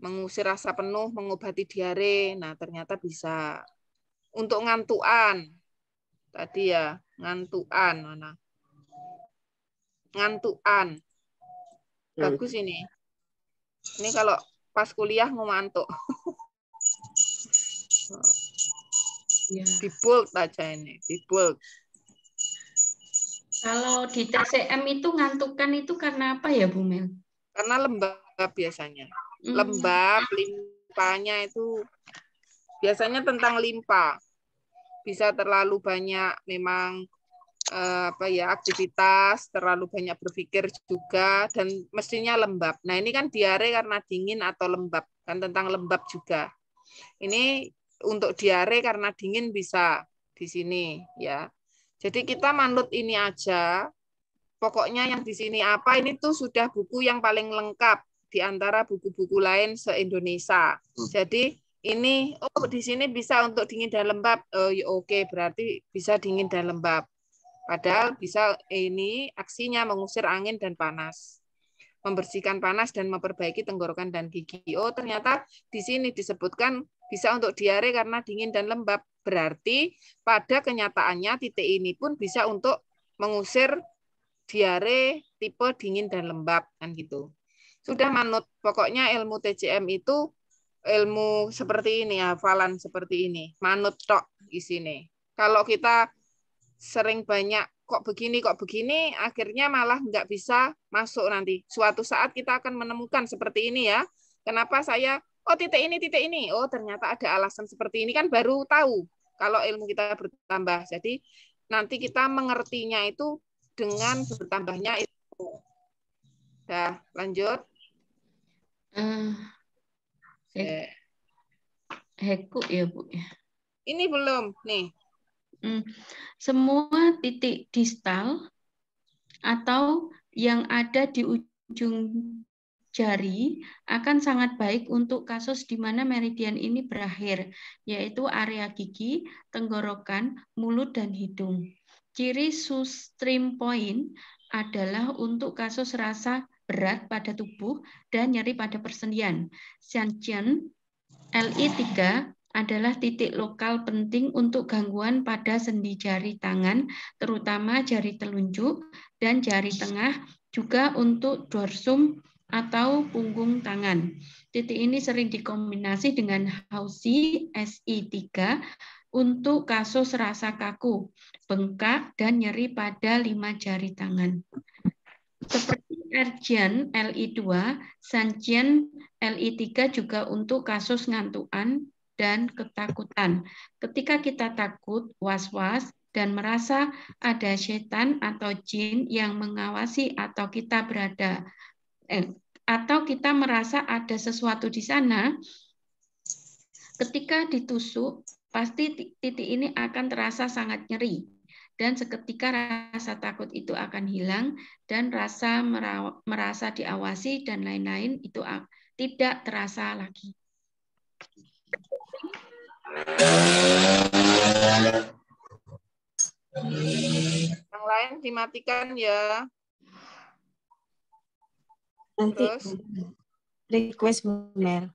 Mengusir rasa penuh, mengobati diare, nah ternyata bisa. Untuk ngantuan, tadi ya, ngantuan mana? Ngantuan. Bagus ini. Ini kalau pas kuliah mau ngantuk. Di bold aja ini, di bold. Kalau di TCM itu ngantukan itu karena apa ya, Bu Mel? Karena lembab biasanya. Lembab, limpanya itu biasanya tentang limpa. Bisa terlalu banyak memang aktivitas, terlalu banyak berpikir juga, dan mestinya lembab. Nah ini kan diare karena dingin atau lembab, kan tentang lembab juga. Ini untuk diare karena dingin bisa di sini ya. Jadi kita manut ini aja. Pokoknya yang di sini apa ini tuh sudah buku yang paling lengkap di antara buku-buku lain se-Indonesia. Jadi ini di sini bisa untuk dingin dan lembab. Oke, berarti bisa dingin dan lembab. Padahal bisa ini aksinya mengusir angin dan panas. Membersihkan panas dan memperbaiki tenggorokan dan gigi. Oh, ternyata di sini disebutkan bisa untuk diare karena dingin dan lembab. Berarti pada kenyataannya titik ini pun bisa untuk mengusir diare tipe dingin dan lembab kan gitu. Sudah manut. Pokoknya ilmu TCM itu ilmu seperti ini, hafalan seperti ini. Manut tok di sini. Kalau kita sering banyak kok begini, akhirnya malah nggak bisa masuk nanti. Suatu saat kita akan menemukan seperti ini ya. Kenapa saya, titik ini. Oh ternyata ada alasan seperti ini, kan baru tahu kalau ilmu kita bertambah. Jadi nanti kita mengertinya itu dengan bertambahnya itu. Dah, lanjut. Heku ya, Bu. Ini belum, nih. Semua titik distal atau yang ada di ujung jari akan sangat baik untuk kasus di mana meridian ini berakhir, yaitu area gigi, tenggorokan, mulut, dan hidung. Ciri stream point adalah untuk kasus rasa berat pada tubuh dan nyeri pada persendian. Sanjian LI3 adalah titik lokal penting untuk gangguan pada sendi jari tangan, terutama jari telunjuk dan jari tengah, juga untuk dorsum atau punggung tangan. Titik ini sering dikombinasi dengan Hausi SI3 untuk kasus rasa kaku, bengkak, dan nyeri pada 5 jari tangan. Seperti Erjian LI2, Sanjian LI3 juga untuk kasus ngantuan dan ketakutan. Ketika kita takut, was-was, dan merasa ada setan atau jin yang mengawasi atau kita merasa ada sesuatu di sana, ketika ditusuk, pasti titik ini akan terasa sangat nyeri. Dan seketika rasa takut itu akan hilang dan rasa merasa diawasi dan lain-lain itu tidak terasa lagi. Yang lain dimatikan ya. Nanti Terus request Bu Mel.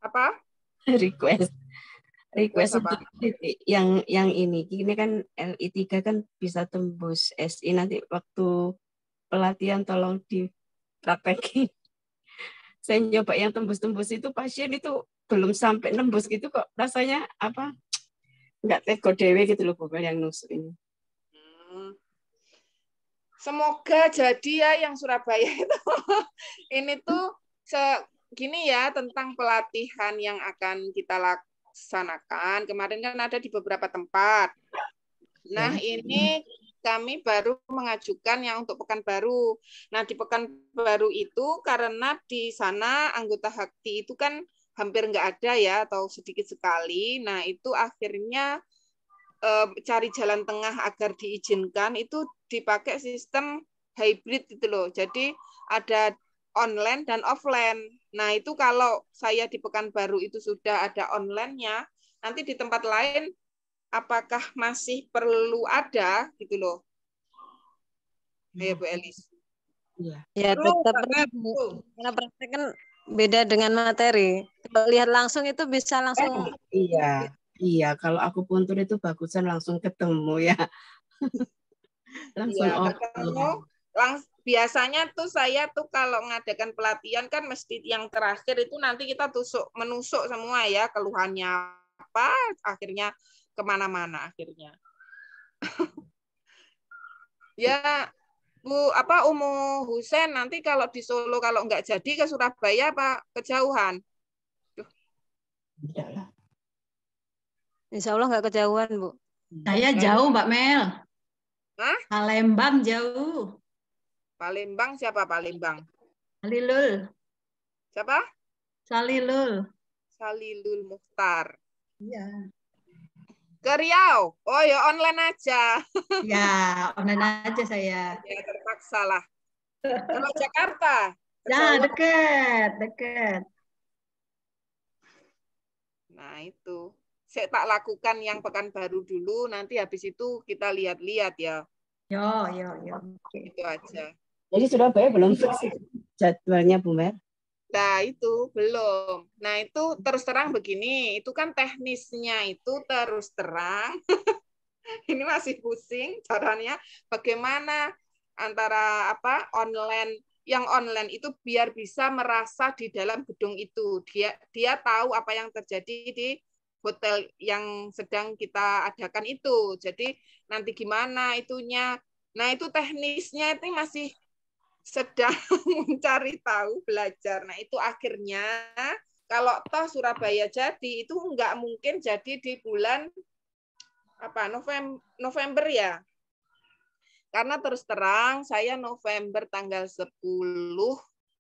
apa? Request apa? untuk titik yang ini kan LI3 kan bisa tembus SI, nanti waktu pelatihan tolong dipraktekin. Saya nyoba yang tembus-tembus itu, pasien itu belum sampai nembus gitu kok rasanya apa nggak teko dewe gitu loh Bu Mel yang nusuk ini. Semoga jadi ya yang Surabaya itu. Ini tuh gini ya, tentang pelatihan yang akan kita laksanakan. Kemarin kan ada di beberapa tempat. Nah, ini kami baru mengajukan yang untuk Pekanbaru. Nah, di Pekanbaru itu karena di sana anggota HAKTI itu kan hampir nggak ada ya, atau sedikit sekali. Nah, itu akhirnya cari jalan tengah agar diizinkan itu dipakai sistem hybrid gitu loh. Jadi ada online dan offline. Nah, itu kalau saya di Pekanbaru itu sudah ada online-nya, nanti di tempat lain apakah masih perlu ada gitu loh. Ya, Bu Elis. Ya, tetap perlu. Karena praktek kan beda dengan materi. Kalau lihat langsung itu bisa langsung. Iya, kalau aku puntur itu bagusan langsung ketemu ya. Langsung ketemu. Biasanya tuh saya tuh kalau mengadakan pelatihan kan mesti yang terakhir itu nanti kita menusuk semua ya, keluhannya apa, akhirnya kemana-mana akhirnya. Ya, Bu Umu Husen nanti kalau di Solo kalau nggak jadi ke Surabaya apa kejauhan? Insya Allah nggak kejauhan, Bu. Saya jauh, Mbak Mel. Hah? Palembang jauh. Palembang siapa Palembang? Salilul. Siapa? Salilul. Salilul Mukhtar. Iya. Ke Riau. Oh ya online aja. Ya, online aja saya. Ya terpaksa lah. Kalau Jakarta? Ya, dekat. Nah, itu. Saya tak lakukan yang Pekanbaru dulu, nanti habis itu kita lihat-lihat ya. Yo. Itu aja. Jadi Surabaya belum fix jadwalnya Bu Mer? Nah, itu belum. Nah, itu terus terang begini, itu kan teknisnya itu terus terang. Ini masih pusing caranya bagaimana antara online, yang online itu biar bisa merasa di dalam gedung itu. Dia tahu apa yang terjadi di hotel yang sedang kita adakan itu. Jadi nanti gimana itunya. Nah, itu teknisnya itu masih sedang mencari tahu, belajar. Nah, itu akhirnya kalau toh Surabaya jadi, itu nggak mungkin jadi di bulan November ya. Karena terus terang saya November tanggal 10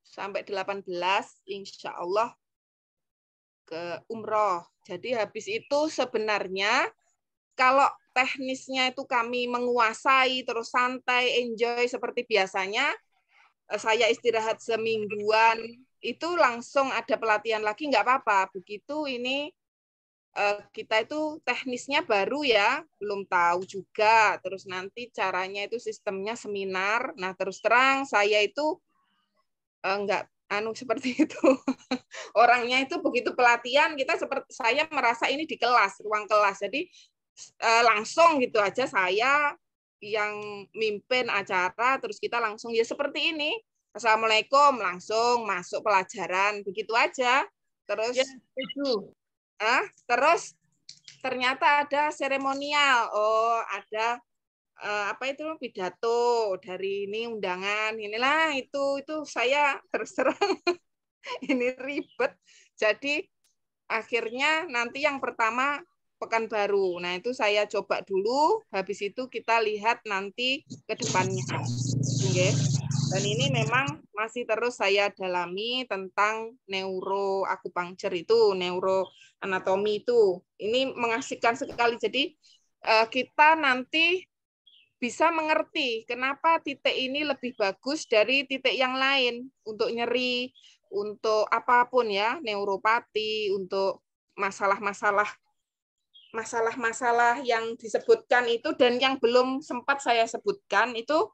sampai 18 insya Allah ke umroh. Jadi habis itu sebenarnya kalau teknisnya itu kami menguasai terus santai, enjoy seperti biasanya, saya istirahat semingguan, itu langsung ada pelatihan lagi nggak apa-apa. Begitu ini kita itu teknisnya baru ya, belum tahu juga. Terus nanti caranya itu sistemnya seminar. Nah terus terang saya itu nggak seperti itu. Orangnya itu begitu pelatihan kita seperti saya merasa ini di kelas, ruang kelas. Jadi langsung gitu aja saya yang mimpin acara, terus kita langsung ya seperti ini. Assalamualaikum, langsung masuk pelajaran, begitu aja. Terus terus ternyata ada seremonial. Oh, ada apa itu pidato dari ini undangan. Inilah itu saya terus terang ini ribet. Jadi akhirnya nanti yang pertama Pekanbaru. Nah, itu saya coba dulu, habis itu kita lihat nanti ke depannya. Okay. Dan ini memang masih terus saya dalami tentang neuroakupunktur itu, neuroanatomi itu. Ini mengasihkan sekali. Jadi kita nanti bisa mengerti kenapa titik ini lebih bagus dari titik yang lain untuk nyeri, untuk apapun ya, neuropati, untuk masalah-masalah yang disebutkan itu dan yang belum sempat saya sebutkan itu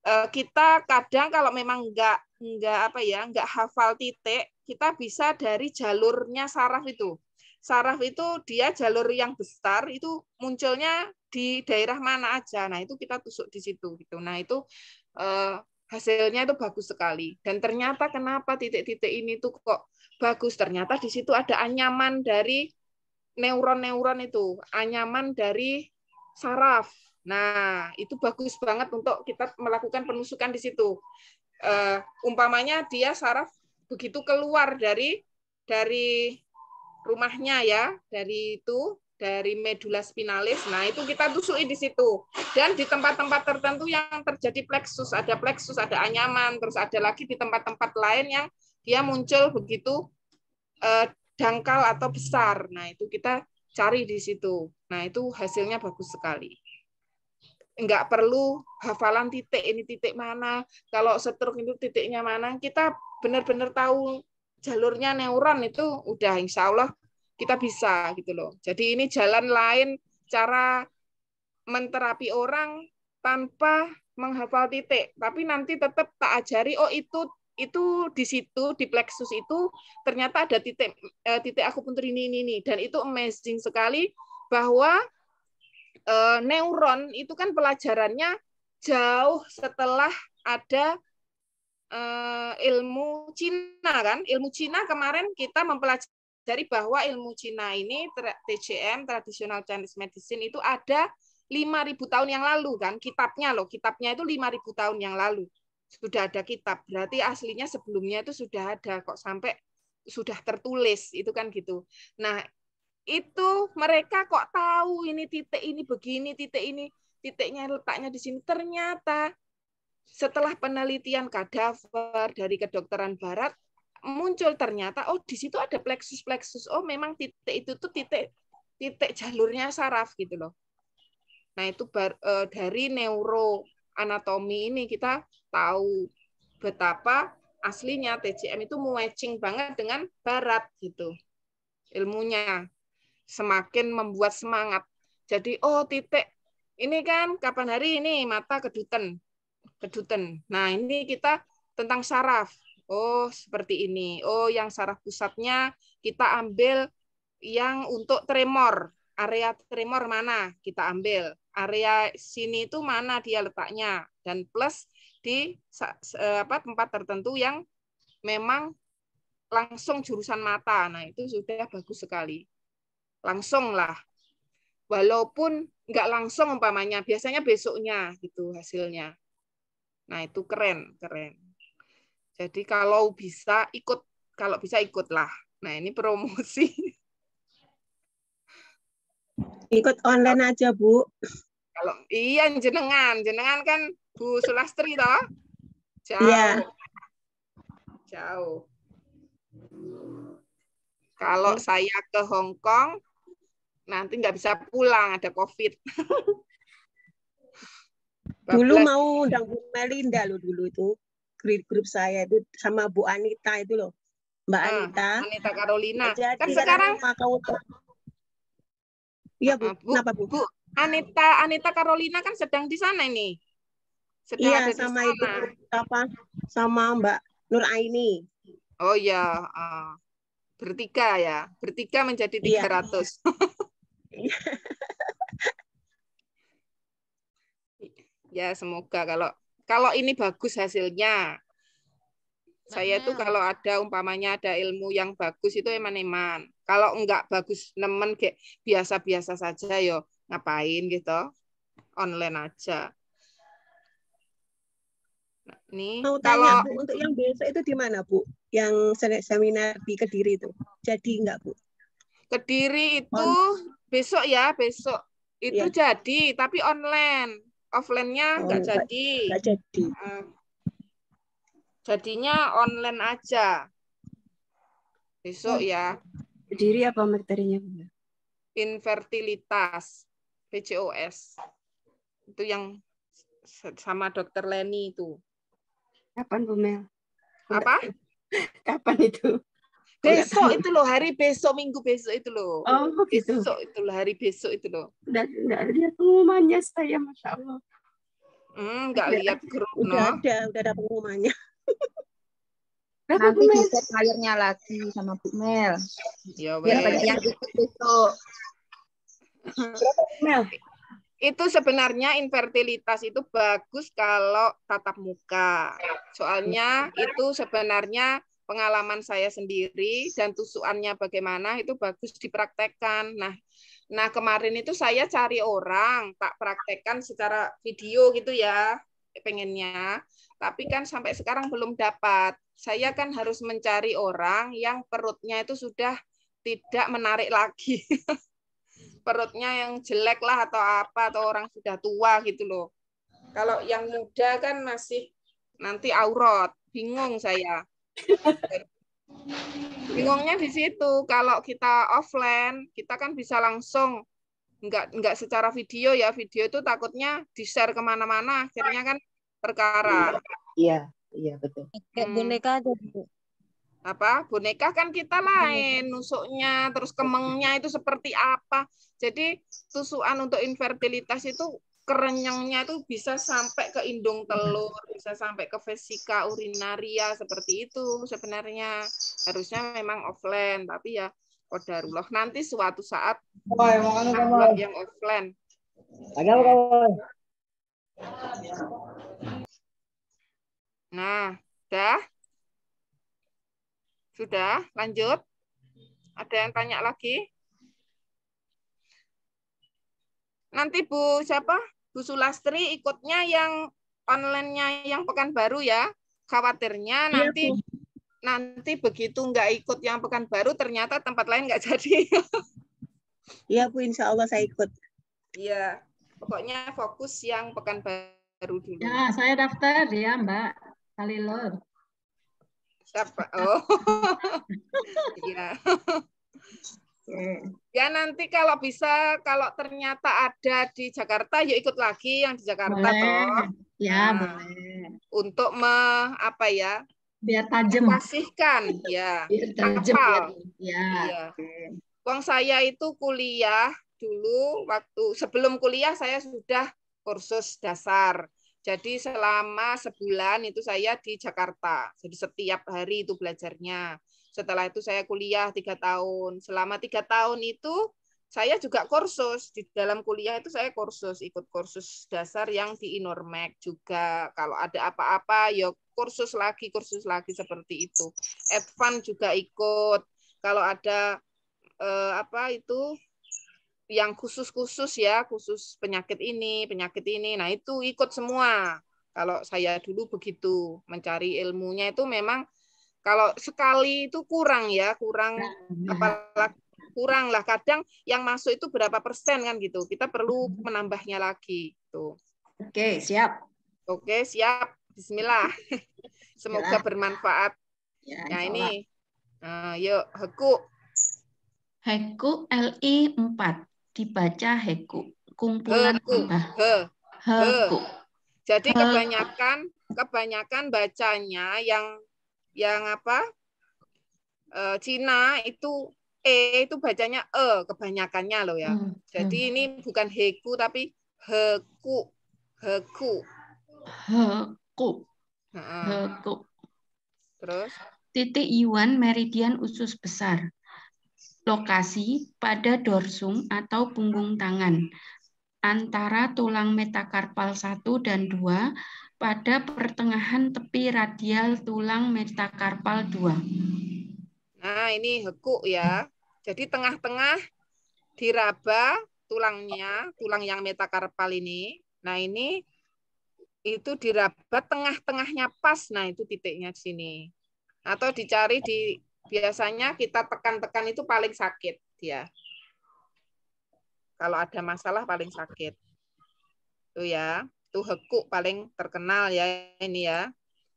kita kadang kalau memang nggak hafal titik, kita bisa dari jalurnya saraf itu. Saraf itu dia jalur yang besar itu munculnya di daerah mana aja. Nah, itu kita tusuk di situ gitu. Nah, itu hasilnya itu bagus sekali. Dan ternyata kenapa titik-titik ini tuh kok bagus? Ternyata di situ ada anyaman dari neuron-neuron itu, anyaman dari saraf. Nah, itu bagus banget untuk kita melakukan penusukan di situ. Umpamanya dia saraf begitu keluar dari rumahnya ya, dari medula spinalis. Nah, itu kita tusui di situ. Dan di tempat-tempat tertentu yang terjadi plexus, ada anyaman, terus ada lagi di tempat-tempat lain yang dia muncul begitu dangkal atau besar. Nah, itu kita cari di situ. Nah, itu hasilnya bagus sekali. Enggak perlu hafalan titik, ini titik mana, kalau stroke itu titiknya mana, kita benar-benar tahu jalurnya neuron itu udah insya Allah kita bisa gitu loh. Jadi ini jalan lain cara menterapi orang tanpa menghafal titik, tapi nanti tetap tak ajari itu di situ di plexus itu ternyata ada titik akupuntur ini dan itu amazing sekali bahwa neuron itu kan pelajarannya jauh setelah ada ilmu Cina kan. Ilmu Cina kemarin kita mempelajari bahwa ilmu Cina ini TCM, Traditional Chinese Medicine itu ada 5.000 tahun yang lalu kan. Kitabnya itu 5.000 tahun yang lalu. Sudah ada kitab. Berarti aslinya sebelumnya itu sudah ada kok sampai sudah tertulis itu kan gitu. Nah, itu mereka kok tahu ini titik ini begini, titiknya letaknya di sini. Ternyata setelah penelitian kadaver dari kedokteran barat muncul ternyata di situ ada plexus. Oh, memang titik itu tuh titik jalurnya saraf gitu loh. Nah, itu dari neuroanatomi ini kita tahu betapa aslinya TCM itu matching banget dengan barat gitu. Ilmunya semakin membuat semangat. Jadi titik ini kan kapan hari ini mata kedutan. Nah, ini kita tentang saraf. Oh, seperti ini. Oh, yang saraf pusatnya kita ambil yang untuk tremor. Area tremor mana? Kita ambil. Area sini itu mana dia letaknya. Dan plus di tempat tertentu yang memang langsung jurusan mata. Nah, itu sudah bagus sekali. Langsung lah. Walaupun nggak langsung umpamanya, biasanya besoknya gitu hasilnya. Nah, itu keren. Jadi kalau bisa ikutlah. Nah, ini promosi. Ikut online aja, Bu. Kalau iya jenengan kan Bu Sulastri toh? Jauh. Iya. Jauh. Kalau saya ke Hong Kong nanti nggak bisa pulang, ada COVID. Dulu mau undang Bu Melinda loh dulu itu. Grup saya itu sama Bu Anita itu loh. Mbak Anita. Anita Carolina. Jadi, kan sekarang iya, Bu. Kenapa, Bu? Bu Anita Carolina kan sedang di sana ini. Iya, sama itu sama Mbak Nur Aini. Oh ya, bertiga ya. Bertiga menjadi 300. Ya, semoga kalau ini bagus hasilnya. Saya tuh kalau ada umpamanya ada ilmu yang bagus itu eman-eman. Kalau enggak bagus nemen kayak biasa-biasa saja yo ngapain gitu. Online aja. Nah, ini Mau kalau tanya Bu, untuk yang besok itu di mana Bu? Yang seminar di Kediri itu. Jadi enggak Bu? Kediri itu besok ya, besok itu jadi tapi online. Offline-nya enggak jadi. Enggak jadi. Jadinya online aja. Besok ya. Kediri apa materinya? Infertilitas. PCOS. Itu yang sama Dokter Leni itu. Kapan Bu Mel? Apa? Kapan itu? Besok itu loh, hari besok, minggu besok itu loh. Oh gitu. Besok itu loh, hari besok itu loh. Nggak lihat pengumumannya saya, Masya Allah. Nggak lihat grup, udah ada pengumumannya. Nanti bisa layarnya lagi sama Bu Mel. Ya, biar banyak yang ikut besok. Mel. Itu sebenarnya infertilitas itu bagus kalau tatap muka. Soalnya itu sebenarnya pengalaman saya sendiri dan tusukannya bagaimana itu bagus dipraktekkan. Nah kemarin itu saya cari orang tak praktekkan secara video gitu ya pengennya. Tapi kan sampai sekarang belum dapat. Saya kan harus mencari orang yang perutnya itu sudah tidak menarik lagi. Perutnya yang jelek lah atau apa, atau orang sudah tua gitu loh. Kalau yang muda kan masih nanti aurat. Bingung saya. Bingungnya di situ. Kalau kita offline, kita kan bisa langsung nggak secara video ya. Video itu takutnya di-share kemana-mana. Akhirnya kan perkara. Iya betul. Kayak boneka aja Bu. Apa boneka kan kita lain nusuknya, terus kemengnya itu seperti apa. Jadi tusukan untuk infertilitas itu kerenyangnya itu bisa sampai ke indung telur, bisa sampai ke vesika urinaria seperti itu. Sebenarnya harusnya memang offline, tapi ya qadarullah nanti suatu saat buat yang offline. Nah, sudah lanjut. Ada yang tanya lagi? Nanti Bu Sulastri ikutnya yang online-nya yang Pekanbaru ya. Khawatirnya nanti begitu nggak ikut yang Pekanbaru ternyata tempat lain nggak jadi. Iya Bu, insya Allah saya ikut. Iya, pokoknya fokus yang Pekanbaru dulu. Ya, saya daftar ya Mbak Kalilor. Siapa? Oh, iya. Ya nanti kalau bisa, kalau ternyata ada di Jakarta, yuk ikut lagi yang di Jakarta toh. Ya, boleh. Untuk biar tajam. Pasihkan, ya. Biar tajam. Iya. Wong saya itu kuliah dulu, waktu sebelum kuliah saya sudah kursus dasar. Jadi selama sebulan itu saya di Jakarta. Jadi setiap hari itu belajarnya. Setelah itu saya kuliah 3 tahun. Selama 3 tahun itu saya juga kursus. Di dalam kuliah itu saya kursus. Ikut kursus dasar yang di Inormek juga. Kalau ada apa-apa, ya kursus lagi seperti itu. Advance juga ikut. Kalau ada yang khusus ya, khusus penyakit ini. Nah itu ikut semua. Kalau saya dulu begitu. Mencari ilmunya itu memang kalau sekali itu kurang apalagi kurang lah. Kadang yang masuk itu berapa persen kan gitu. Kita perlu menambahnya lagi. Tuh. Oke, siap. Oke, siap. Bismillah. Semoga bermanfaat. Ya, nah ini, yuk Heku. Heku LI 4 dibaca Heku. Kumpulan Heku. Jadi kebanyakan bacanya yang Cina itu itu bacanya kebanyakannya loh ya. Jadi ini bukan Heku tapi Heku. Terus? Titik Yuan meridian usus besar. Lokasi pada dorsum atau punggung tangan. Antara tulang metakarpal 1 dan 2 pada pertengahan tepi radial tulang metakarpal 2. Nah, ini heku ya. Jadi tengah-tengah diraba tulangnya, tulang yang metakarpal ini. Nah, ini itu diraba tengah-tengahnya pas. Nah, itu titiknya di sini. Atau dicari di biasanya kita tekan-tekan itu paling sakit dia. Kalau ada masalah paling sakit. Tuh ya, tuh heku paling terkenal ya ini ya.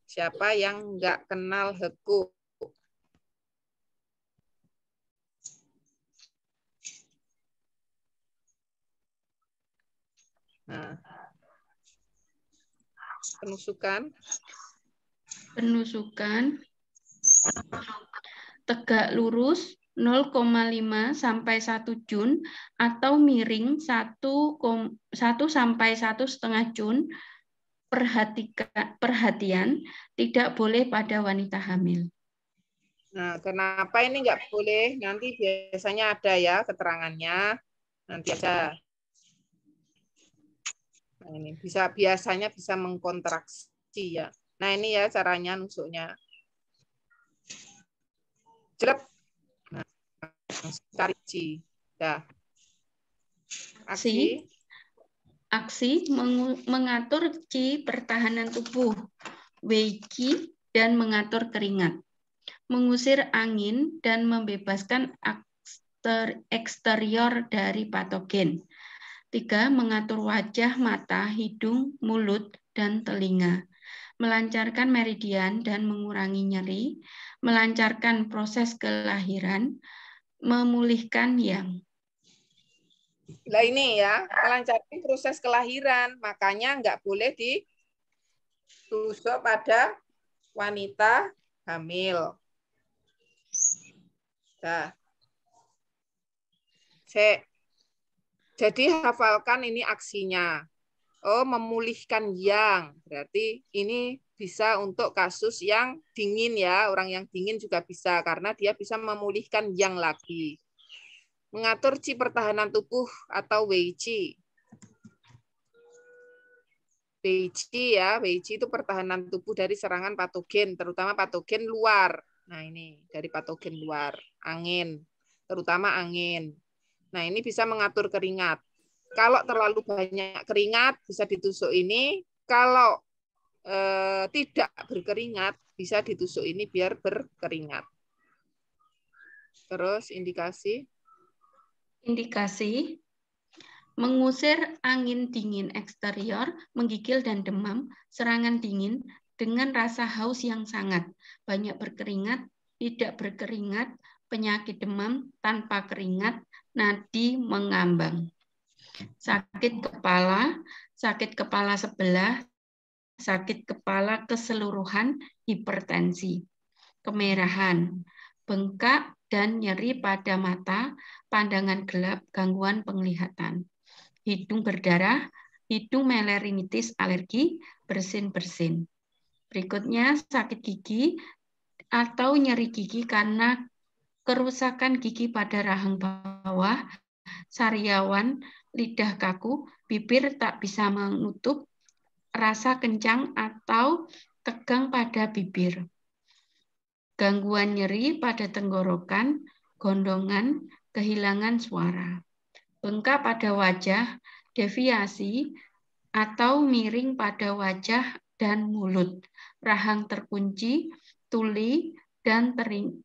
Siapa yang nggak kenal heku? Nah. Penusukan. Tegak lurus 0,5 sampai 1 jun atau miring 1 sampai 1,5 jun. Perhatian tidak boleh pada wanita hamil. Nah, kenapa ini nggak boleh? Nanti biasanya ada ya keterangannya. Nanti aja. Nah, ini biasanya bisa mengkontraksi ya. Nah, ini ya caranya nusuknya. Jelek. Nah, cari Ci. Dah. Aksi mengatur Qi pertahanan tubuh, Wei Qi, dan mengatur keringat. Mengusir angin dan membebaskan eksterior dari patogen. 3. Mengatur wajah, mata, hidung, mulut, dan telinga. Melancarkan meridian dan mengurangi nyeri. Melancarkan proses kelahiran. Memulihkan yang. Nah ini ya, melancarkan proses kelahiran. Makanya nggak boleh ditusuk pada wanita hamil. Nah. Jadi hafalkan ini aksinya. Oh, memulihkan yang. Berarti ini bisa untuk kasus yang dingin ya. Orang yang dingin juga bisa karena dia bisa memulihkan yang lagi. Mengatur Qi pertahanan tubuh atau Wei Qi. Wei Qi ya, Wei Qi itu pertahanan tubuh dari serangan patogen, terutama patogen luar. Nah, ini dari patogen luar, angin, terutama angin. Nah, ini bisa mengatur keringat. Kalau terlalu banyak keringat, bisa ditusuk ini. Kalau tidak berkeringat, bisa ditusuk ini biar berkeringat. Terus indikasi. Indikasi, mengusir angin dingin eksterior, menggigil dan demam, serangan dingin dengan rasa haus yang sangat, banyak berkeringat, tidak berkeringat, penyakit demam tanpa keringat, nadi mengambang. Sakit kepala sebelah, sakit kepala keseluruhan, hipertensi. Kemerahan, bengkak dan nyeri pada mata, pandangan gelap, gangguan penglihatan. Hidung berdarah, hidung melerinitis alergi, bersin-bersin. Berikutnya sakit gigi atau nyeri gigi karena kerusakan gigi pada rahang bawah, sariawan, lidah kaku, bibir tak bisa menutup, rasa kencang atau tegang pada bibir. Gangguan nyeri pada tenggorokan, gondongan, kehilangan suara. Bengkak pada wajah, deviasi, atau miring pada wajah dan mulut. Rahang terkunci, tuli, dan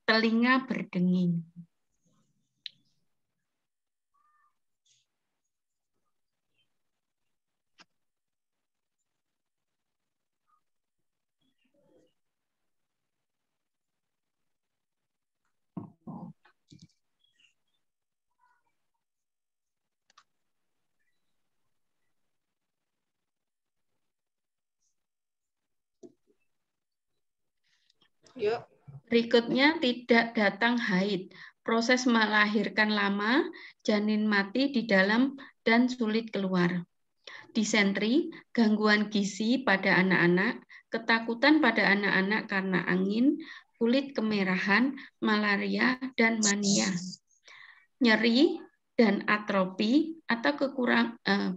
telinga berdenging. Yuk. Berikutnya tidak datang haid, proses melahirkan lama, janin mati di dalam dan sulit keluar. Disentri, gangguan gizi pada anak-anak, ketakutan pada anak-anak karena angin, kulit kemerahan, malaria, dan mania. Nyeri dan atrofi atau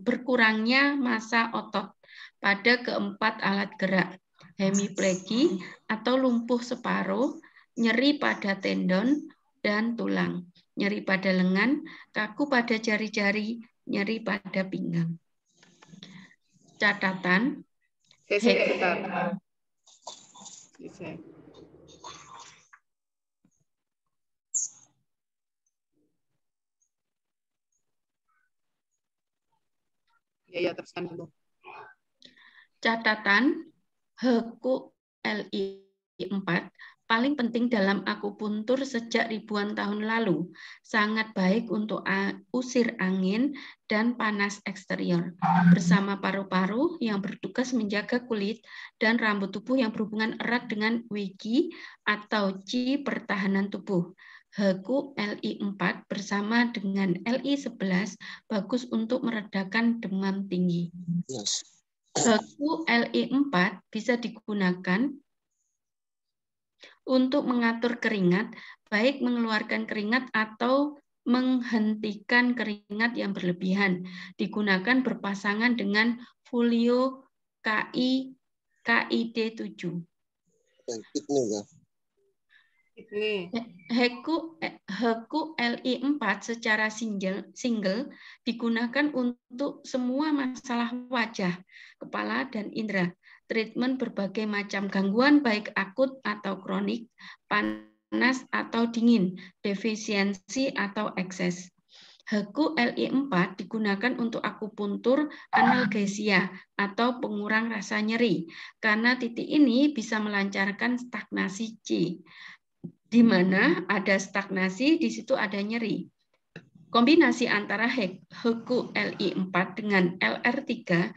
berkurangnya massa otot pada keempat alat gerak, hemiplegi atau lumpuh separuh, nyeri pada tendon dan tulang, nyeri pada lengan, kaku pada jari-jari, nyeri pada pinggang. Catatan. Ya, teruskan dulu. Catatan, Heku LI 4 paling penting dalam akupuntur sejak ribuan tahun lalu. Sangat baik untuk usir angin dan panas eksterior. Bersama paru-paru yang bertugas menjaga kulit dan rambut tubuh yang berhubungan erat dengan Wigi atau Qi pertahanan tubuh. Heku LI 4 bersama dengan LI 11 bagus untuk meredakan demam tinggi. Heku LI 4 bisa digunakan untuk mengatur keringat, baik mengeluarkan keringat atau menghentikan keringat yang berlebihan. Digunakan berpasangan dengan Folio KID7. Heku LI 4 secara single digunakan untuk semua masalah wajah, kepala, dan indera. Treatment berbagai macam gangguan baik akut atau kronik, panas atau dingin, defisiensi atau ekses. Heku LI 4 digunakan untuk akupuntur analgesia atau pengurang rasa nyeri, karena titik ini bisa melancarkan stagnasi Qi. Di mana ada stagnasi, di situ ada nyeri. Kombinasi antara Heku LI 4 dengan LR3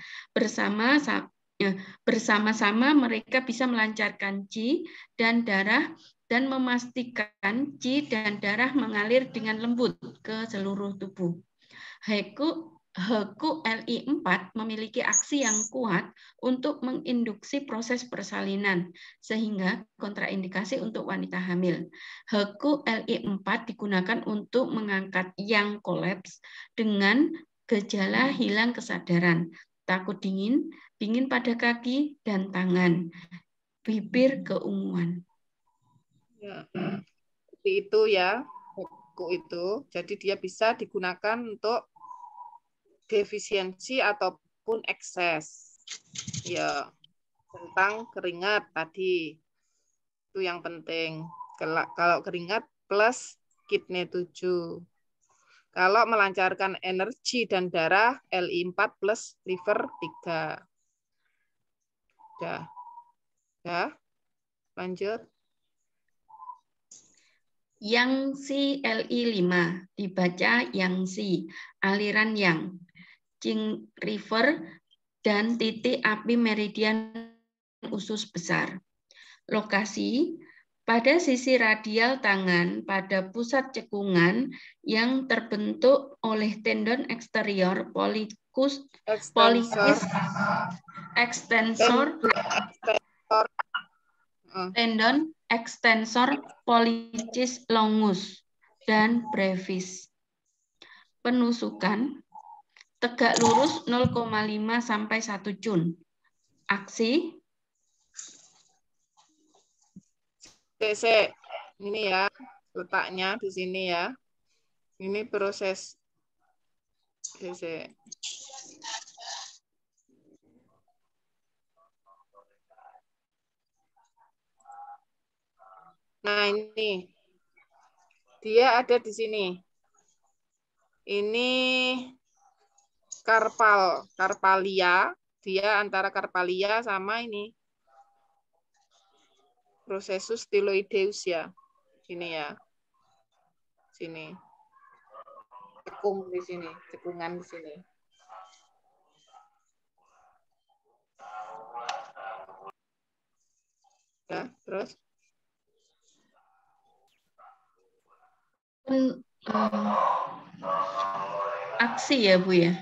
bersama-sama mereka bisa melancarkan Qi dan darah dan memastikan Qi dan darah mengalir dengan lembut ke seluruh tubuh. Heku LI 4 memiliki aksi yang kuat untuk menginduksi proses persalinan, sehingga kontraindikasi untuk wanita hamil. Heku LI 4 digunakan untuk mengangkat yang kolaps dengan gejala hilang kesadaran, takut dingin, dingin pada kaki dan tangan, bibir keunguan. Ya, seperti itu ya, Heku itu. Jadi dia bisa digunakan untuk defisiensi ataupun ekses. Ya, tentang keringat tadi. Itu yang penting. Kalau keringat plus kidney 7. Kalau melancarkan energi dan darah LI 4 plus liver 3. Udah. Lanjut. Yangtze LI 5 dibaca Yangtze, aliran yang. Qing River, dan titik api meridian usus besar. Lokasi pada sisi radial tangan pada pusat cekungan yang terbentuk oleh tendon eksterior pollicis extensor, tendon extensor pollicis longus dan brevis. Penusukan tegak lurus 0,5 sampai 1 cun. Aksi. Ini ya, letaknya di sini ya. Ini proses. Nah, ini. Dia ada di sini. Ini karpalia, dia antara karpalia sama ini processus styloideus ya. Sini ya. Sini. Cekung di sini, cekungan di sini. Ya, terus aksi ya Bu ya.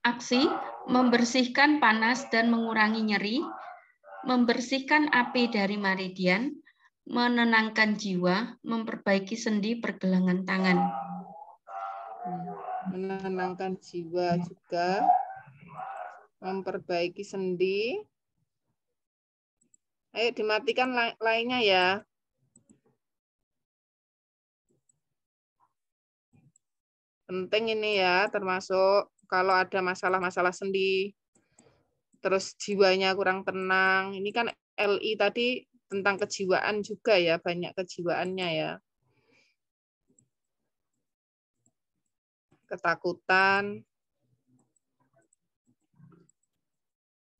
Aksi membersihkan panas dan mengurangi nyeri, membersihkan api dari meridian, menenangkan jiwa, memperbaiki sendi pergelangan tangan. Menenangkan jiwa juga, memperbaiki sendi. Ayo dimatikan lainnya ya. Penting ini ya, termasuk kalau ada masalah-masalah sendi, terus jiwanya kurang tenang. Ini kan LI tadi tentang kejiwaan juga ya, banyak kejiwaannya ya. Ketakutan.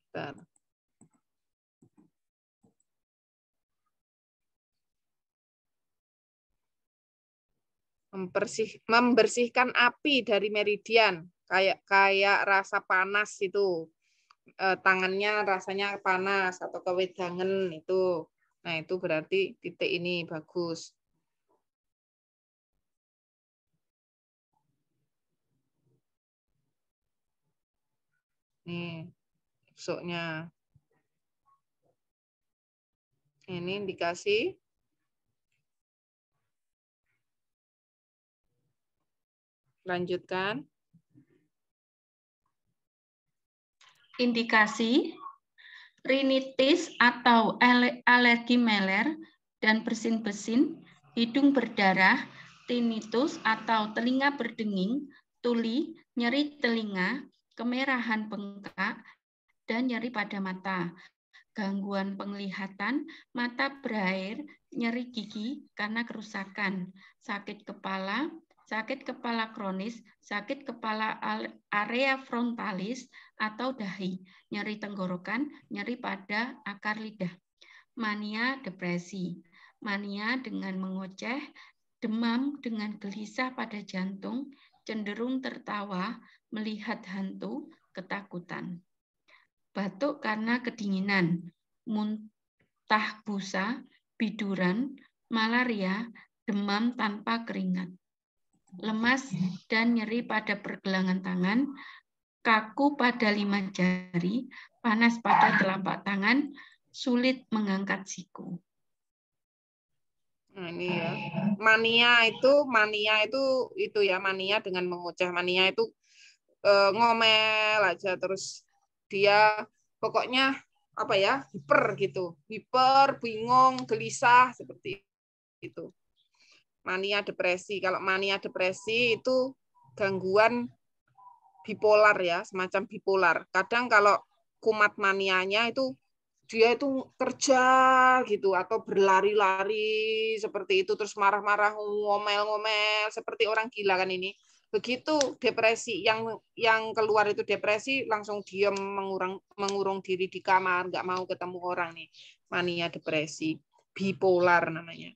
Bentar. Membersihkan api dari meridian, kayak rasa panas itu, tangannya rasanya panas atau kewedangan itu. Nah, itu berarti titik ini bagus. Nih, besoknya. Ini indikasi. Lanjutkan. Indikasi rinitis atau alergi meler dan bersin-bersin, hidung berdarah, tinnitus atau telinga berdenging, tuli, nyeri telinga, kemerahan bengkak, dan nyeri pada mata. Gangguan penglihatan, mata berair, nyeri gigi karena kerusakan, sakit kepala kronis, sakit kepala area frontalis atau dahi, nyeri tenggorokan, nyeri pada akar lidah. Mania depresi, mania dengan mengoceh, demam dengan gelisah pada jantung, cenderung tertawa, melihat hantu, ketakutan. Batuk karena kedinginan, muntah busa, biduran, malaria, demam tanpa keringat. Lemas dan nyeri pada pergelangan tangan, kaku pada 5 jari, panas pada telapak tangan, sulit mengangkat siku. Nah, ini ya. Mania itu ya, mania dengan mengoceh. Mania itu ngomel aja, terus dia pokoknya apa ya, hiper gitu, hiper, bingung, gelisah seperti itu. Mania depresi. Kalau mania depresi itu gangguan bipolar ya, semacam bipolar. Kadang kalau kumat manianya itu dia itu kerja gitu atau berlari-lari seperti itu, terus marah-marah, ngomel-ngomel seperti orang gila kan ini. Begitu depresi yang keluar itu depresi, langsung diam, mengurung diri di kamar, nggak mau ketemu orang nih. Mania depresi, bipolar namanya.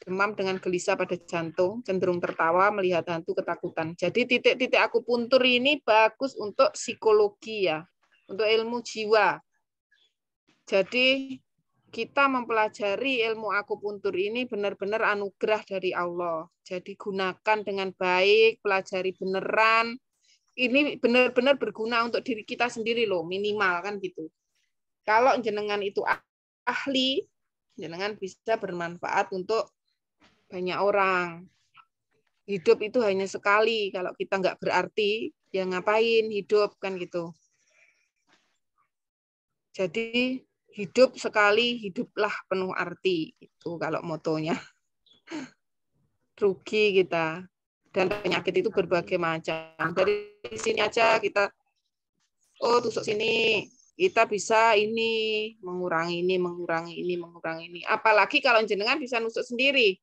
Demam dengan gelisah pada jantung, cenderung tertawa, melihat hantu, ketakutan. Jadi titik-titik akupuntur ini bagus untuk psikologi ya, untuk ilmu jiwa. Jadi kita mempelajari ilmu akupuntur ini benar-benar anugerah dari Allah. Jadi gunakan dengan baik, pelajari beneran. Ini benar-benar berguna untuk diri kita sendiri loh, minimal kan gitu. Kalau jenengan itu ahli, jenengan bisa bermanfaat untuk banyak orang. Hidup itu hanya sekali. Kalau kita nggak berarti, ya ngapain hidup kan gitu. Jadi hidup sekali, hiduplah penuh arti. Itu kalau motonya. Rugi kita. Dan penyakit itu berbagai macam. Dari sini aja kita, tusuk sini, kita bisa ini, mengurangi ini, mengurangi ini, mengurangi ini. Apalagi kalau jenengan bisa nusuk sendiri.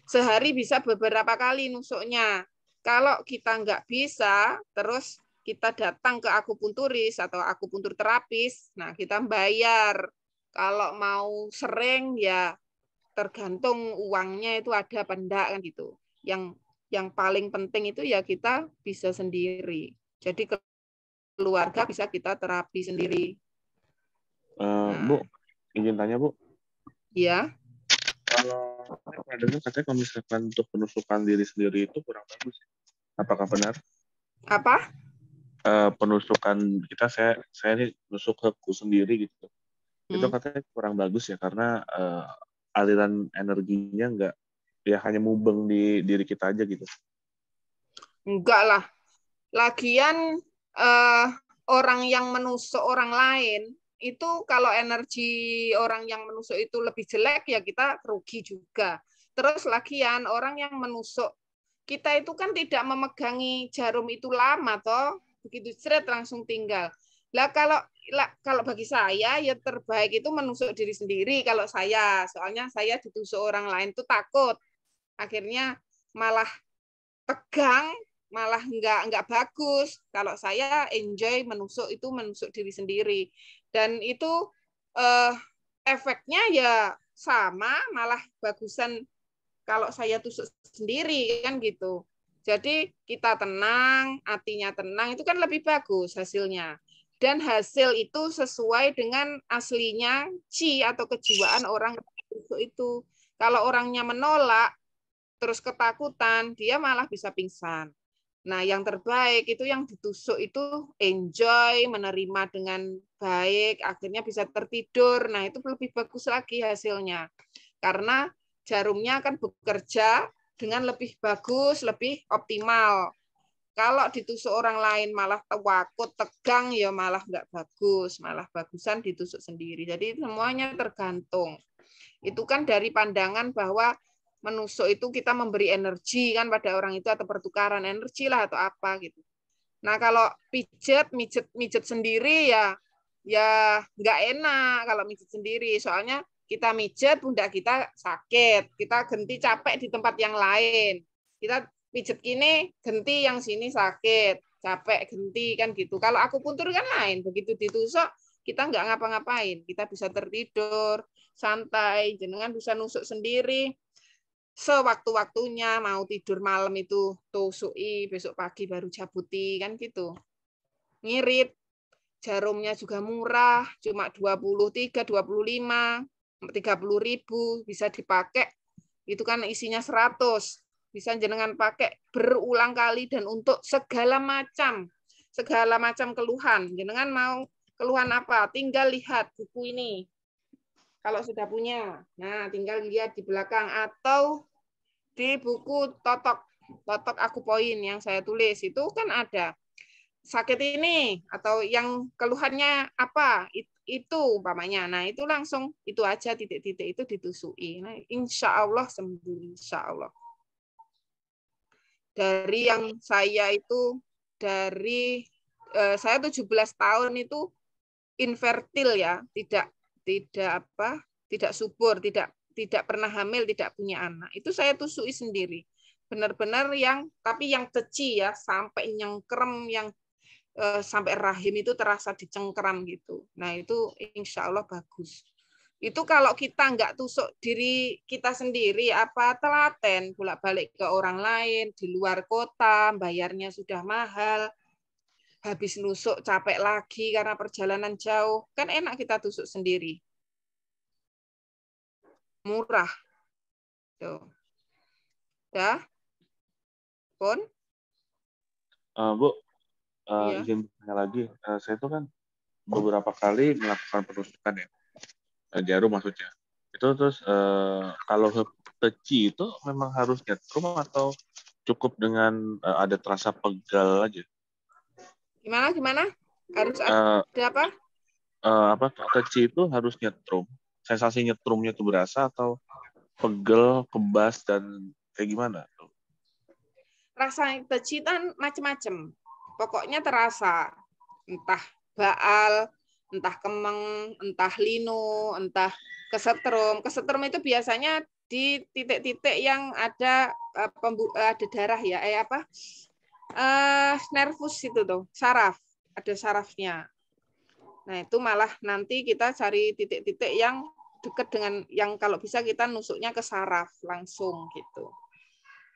Sehari bisa beberapa kali nusuknya. Kalau kita nggak bisa, terus kita datang ke akupunturis atau akupuntur terapis, nah kita bayar. Kalau mau sering ya tergantung uangnya itu ada apa enggak kan gitu. Yang paling penting itu ya kita bisa sendiri. Jadi keluarga bisa kita terapi sendiri. Bu, izin tanya Bu. Ya. Kalau katanya kalau misalkan untuk penusukan diri sendiri itu kurang bagus, apakah benar? Apa? Penusukan kita, saya ini nusuk keku sendiri gitu. Itu katanya kurang bagus ya, karena aliran energinya nggak, ya hanya mubeng di diri kita aja gitu. Enggak lah. Lagian orang yang menusuk orang lain itu kalau energi orang yang menusuk itu lebih jelek ya kita rugi juga. Terus lagian orang yang menusuk kita itu kan tidak memegangi jarum itu lama toh, begitu seret langsung tinggal. Lah kalau bagi saya ya terbaik itu menusuk diri sendiri kalau saya, soalnya saya ditusuk orang lain tuh takut. Akhirnya malah tegang, malah nggak bagus. Kalau saya enjoy menusuk itu menusuk diri sendiri, dan itu efeknya ya sama, malah bagusan kalau saya tusuk sendiri kan gitu. Jadi kita tenang, hatinya tenang, itu kan lebih bagus hasilnya. Dan hasil itu sesuai dengan aslinya chi atau kejiwaan orang itu. Kalau orangnya menolak, terus ketakutan, dia malah bisa pingsan. Nah, yang terbaik itu yang ditusuk itu enjoy, menerima dengan baik, akhirnya bisa tertidur. Nah, itu lebih bagus lagi hasilnya. Karena jarumnya akan bekerja dengan lebih bagus, lebih optimal. Kalau ditusuk orang lain malah takut, tegang, ya malah nggak bagus. Malah bagusan ditusuk sendiri. Jadi semuanya tergantung. Itu kan dari pandangan bahwa menusuk itu kita memberi energi kan pada orang itu, atau pertukaran energi lah atau apa gitu. Nah kalau mijet sendiri ya nggak enak kalau mijet sendiri, soalnya kita mijet pundak kita sakit, kita genti capek di tempat yang lain, kita mijet gini genti yang sini sakit, capek genti kan gitu. Kalau akupuntur kan lain, begitu ditusuk kita nggak ngapa-ngapain, kita bisa tertidur santai, jenengan bisa nusuk sendiri sewaktu-waktunya, mau tidur malam itu tusui, besok pagi baru jabuti kan gitu. Ngirit, jarumnya juga murah, cuma 23, 25, 30.000 bisa dipakai. Itu kan isinya 100. Bisa jenengan pakai berulang kali dan untuk segala macam keluhan. Jenengan mau keluhan apa? Tinggal lihat buku ini. Kalau sudah punya, nah tinggal lihat di belakang atau di buku Totok Aku Poin yang saya tulis itu kan ada sakit ini atau yang keluhannya apa itu umpamanya. Nah itu langsung itu aja titik-titik itu ditusui. Nah, insya Allah sembuh, insya Allah. Dari yang saya itu saya 17 tahun itu infertil ya, tidak subur, tidak pernah hamil, tidak punya anak. Itu saya tusui sendiri. Benar-benar tapi yang kecil ya, sampai nyengkrem, yang sampai rahim itu terasa dicengkeram gitu. Nah itu insya Allah bagus. Itu kalau kita nggak tusuk diri kita sendiri, apa telaten bolak-balik ke orang lain di luar kota, bayarnya sudah mahal, habis nusuk capek lagi karena perjalanan jauh, kan enak kita tusuk sendiri. Murah. Tuh. Dah? Pun? Bu, izin tanya lagi. Saya itu kan beberapa kali melakukan penusukan ya. Jarum maksudnya. Itu terus kalau teci itu memang harus nyetrum atau cukup dengan ada terasa pegal aja? Gimana? Harus ada apa? Teci itu harus nyetrum. Sensasi nyetrumnya itu berasa atau pegel, kebas, dan kayak gimana? Rasa teci kan macam-macam. Pokoknya terasa. Entah baal, entah kemeng, entah lino, entah kesetrum. Kesetrum itu biasanya di titik-titik yang ada darah ya, nervus itu tuh, saraf, ada sarafnya. Nah itu malah nanti kita cari titik-titik yang dekat dengan yang kalau bisa kita nusuknya ke saraf langsung gitu.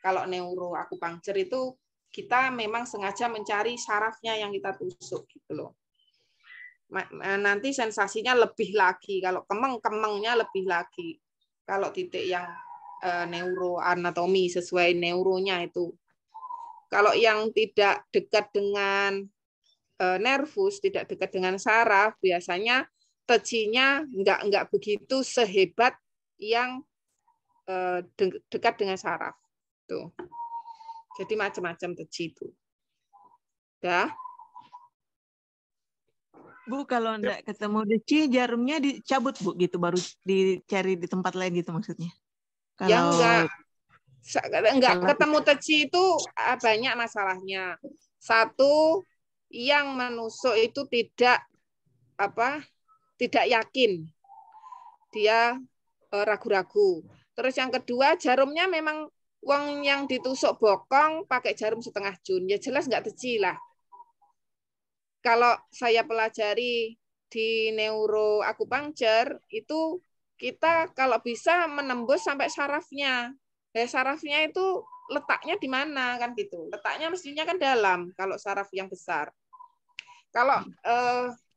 Kalau neuroakupunktur itu kita memang sengaja mencari sarafnya yang kita tusuk gitu loh. Nanti sensasinya lebih lagi, kalau kemengnya lebih lagi. Kalau titik yang neuroanatomi sesuai neuronya itu. Kalau yang tidak dekat dengan nervus, tidak dekat dengan saraf, biasanya tejinya nggak begitu sehebat yang dekat dengan saraf. Tuh. Jadi macam-macam teji itu. Dah. Bu, kalau enggak ketemu deci, jarumnya dicabut, Bu, gitu, baru dicari di tempat lain gitu maksudnya? Yang Kalau enggak ketemu teci itu banyak masalahnya. Satu, yang menusuk itu tidak yakin. Dia ragu-ragu. Terus yang kedua, jarumnya memang wong yang ditusuk bokong pakai jarum setengah jun. Ya jelas enggak teci lah. Kalau saya pelajari di neuroakupuncture itu kita kalau bisa menembus sampai sarafnya. Sarafnya itu letaknya di mana kan gitu. Letaknya mestinya kan dalam kalau saraf yang besar. Kalau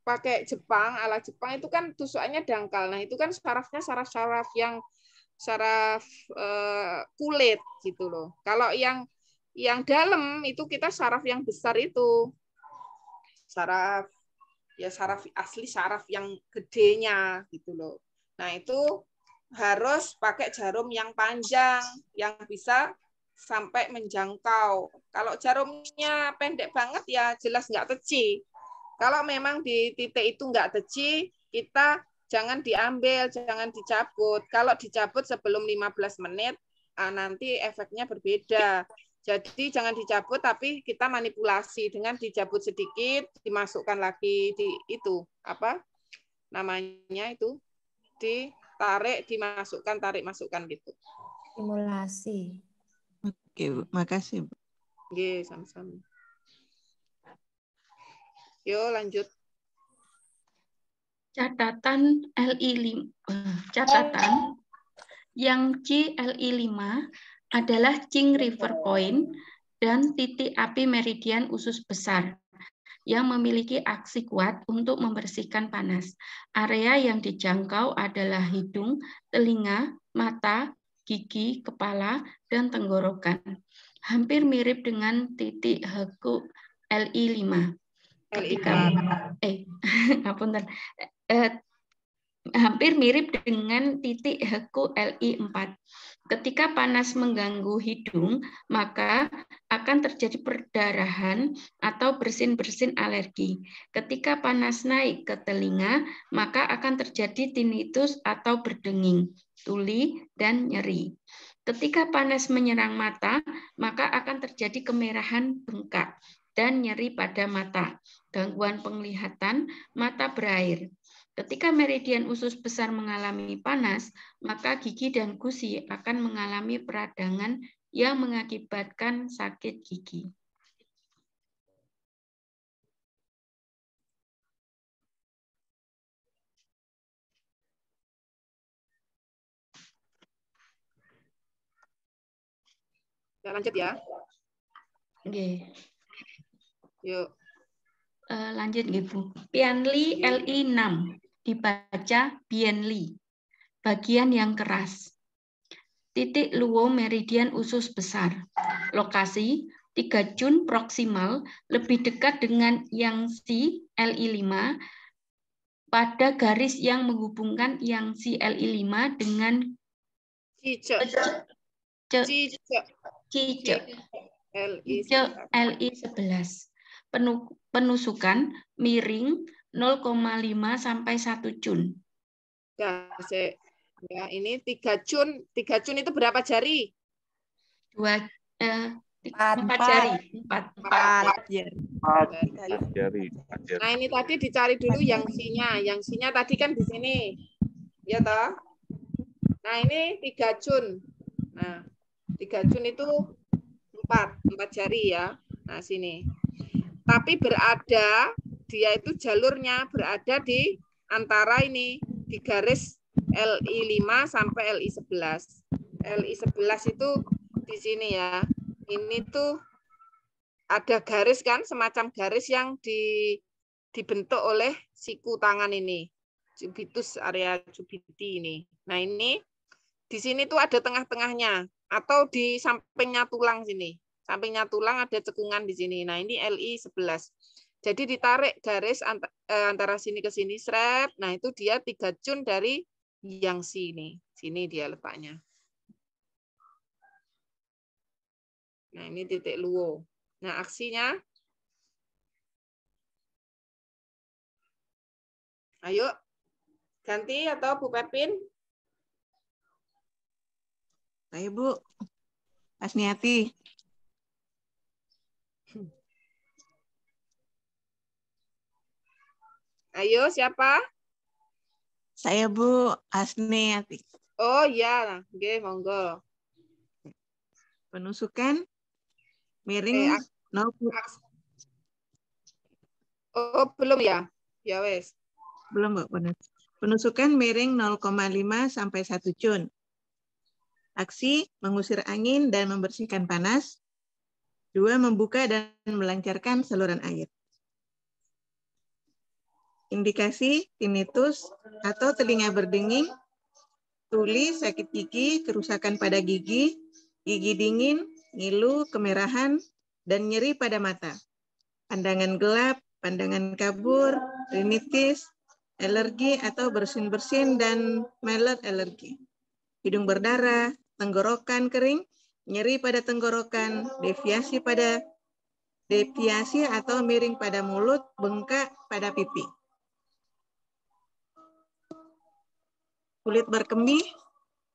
pakai Jepang, ala Jepang itu kan tusukannya dangkal. Nah, itu kan sarafnya saraf-saraf yang saraf kulit gitu loh. Kalau yang dalam itu kita saraf yang besar itu. Saraf asli, saraf yang gedenya gitu loh. Nah, itu harus pakai jarum yang panjang yang bisa sampai menjangkau. Kalau jarumnya pendek banget ya jelas nggak teci. Kalau memang di titik itu nggak teci, kita jangan diambil, jangan dicabut. Kalau dicabut sebelum 15 menit, nanti efeknya berbeda. Jadi jangan dicabut, tapi kita manipulasi dengan dicabut sedikit, dimasukkan lagi di itu namanya itu, ditarik, dimasukkan, tarik, masukkan gitu. Simulasi. Oke, Bu. Makasih, Bu. Oke, sama-sama. Yuk lanjut. Catatan yang CLI5 adalah Qing River Point dan titik api meridian usus besar yang memiliki aksi kuat untuk membersihkan panas. Area yang dijangkau adalah hidung, telinga, mata, gigi, kepala, dan tenggorokan. Hampir mirip dengan titik Heku LI5. Hampir mirip dengan titik Heku LI4. Ketika panas mengganggu hidung, maka akan terjadi perdarahan atau bersin-bersin alergi. Ketika panas naik ke telinga, maka akan terjadi tinnitus atau berdenging, tuli, dan nyeri. Ketika panas menyerang mata, maka akan terjadi kemerahan bengkak dan nyeri pada mata, gangguan penglihatan, mata berair. Ketika meridian usus besar mengalami panas, maka gigi dan gusi akan mengalami peradangan yang mengakibatkan sakit gigi. Kita lanjut ya. Oke. Yuk. Lanjut Bu. Bianli LI6 dibaca Bianli. Bagian yang keras. Titik luo meridian usus besar. Lokasi 3 Jun proksimal lebih dekat dengan Yangtze LI5 pada garis yang menghubungkan Yangtze LI5 dengan LI11. Penusukan miring 0,5 sampai 1 Jun. Ya, ini 3 Jun. 3 Jun itu berapa jari? 4 jari. 4 jari. Nah, ini tadi dicari dulu Yangtze-nya. Yangtze-nya tadi kan di sini. Ya toh? Nah, ini 3 Jun. Nah, 3 Jun itu 4 jari ya. Nah, sini. Tapi dia itu jalurnya berada di antara ini, di garis LI5 sampai LI11. LI11 itu di sini ya. Ini tuh ada garis kan, semacam garis yang dibentuk oleh siku tangan ini. Cubitus, area cubiti ini. Nah, ini di sini tuh ada tengah-tengahnya atau di sampingnya tulang sini. Sampingnya tulang ada cekungan di sini. Nah, ini LI 11. Jadi ditarik garis antara sini ke sini, seret. Nah, itu dia 3 cun dari yang sini. Sini dia letaknya. Nah, ini titik luo. Nah, aksinya. Ayo, ganti atau Bu Pepin? Saya Bu, Asniati. Ayo, siapa? Saya Bu, Asniati. Oh iya, oke, monggo. Penusukan miring 0. Oh, belum ya? Ya wes. Belum Bu, penusukan miring 0,5 sampai 1 cun. Aksi mengusir angin dan membersihkan panas. 2. Membuka dan melancarkan saluran air. Indikasi tinnitus atau telinga berdenging, tuli, sakit gigi, kerusakan pada gigi, gigi dingin, ngilu, kemerahan, dan nyeri pada mata. Pandangan gelap, pandangan kabur, rinitis, alergi atau bersin-bersin, dan melet alergi. Hidung berdarah, tenggorokan kering, nyeri pada tenggorokan, deviasi atau miring pada mulut, bengkak pada pipi. Kulit berkemih,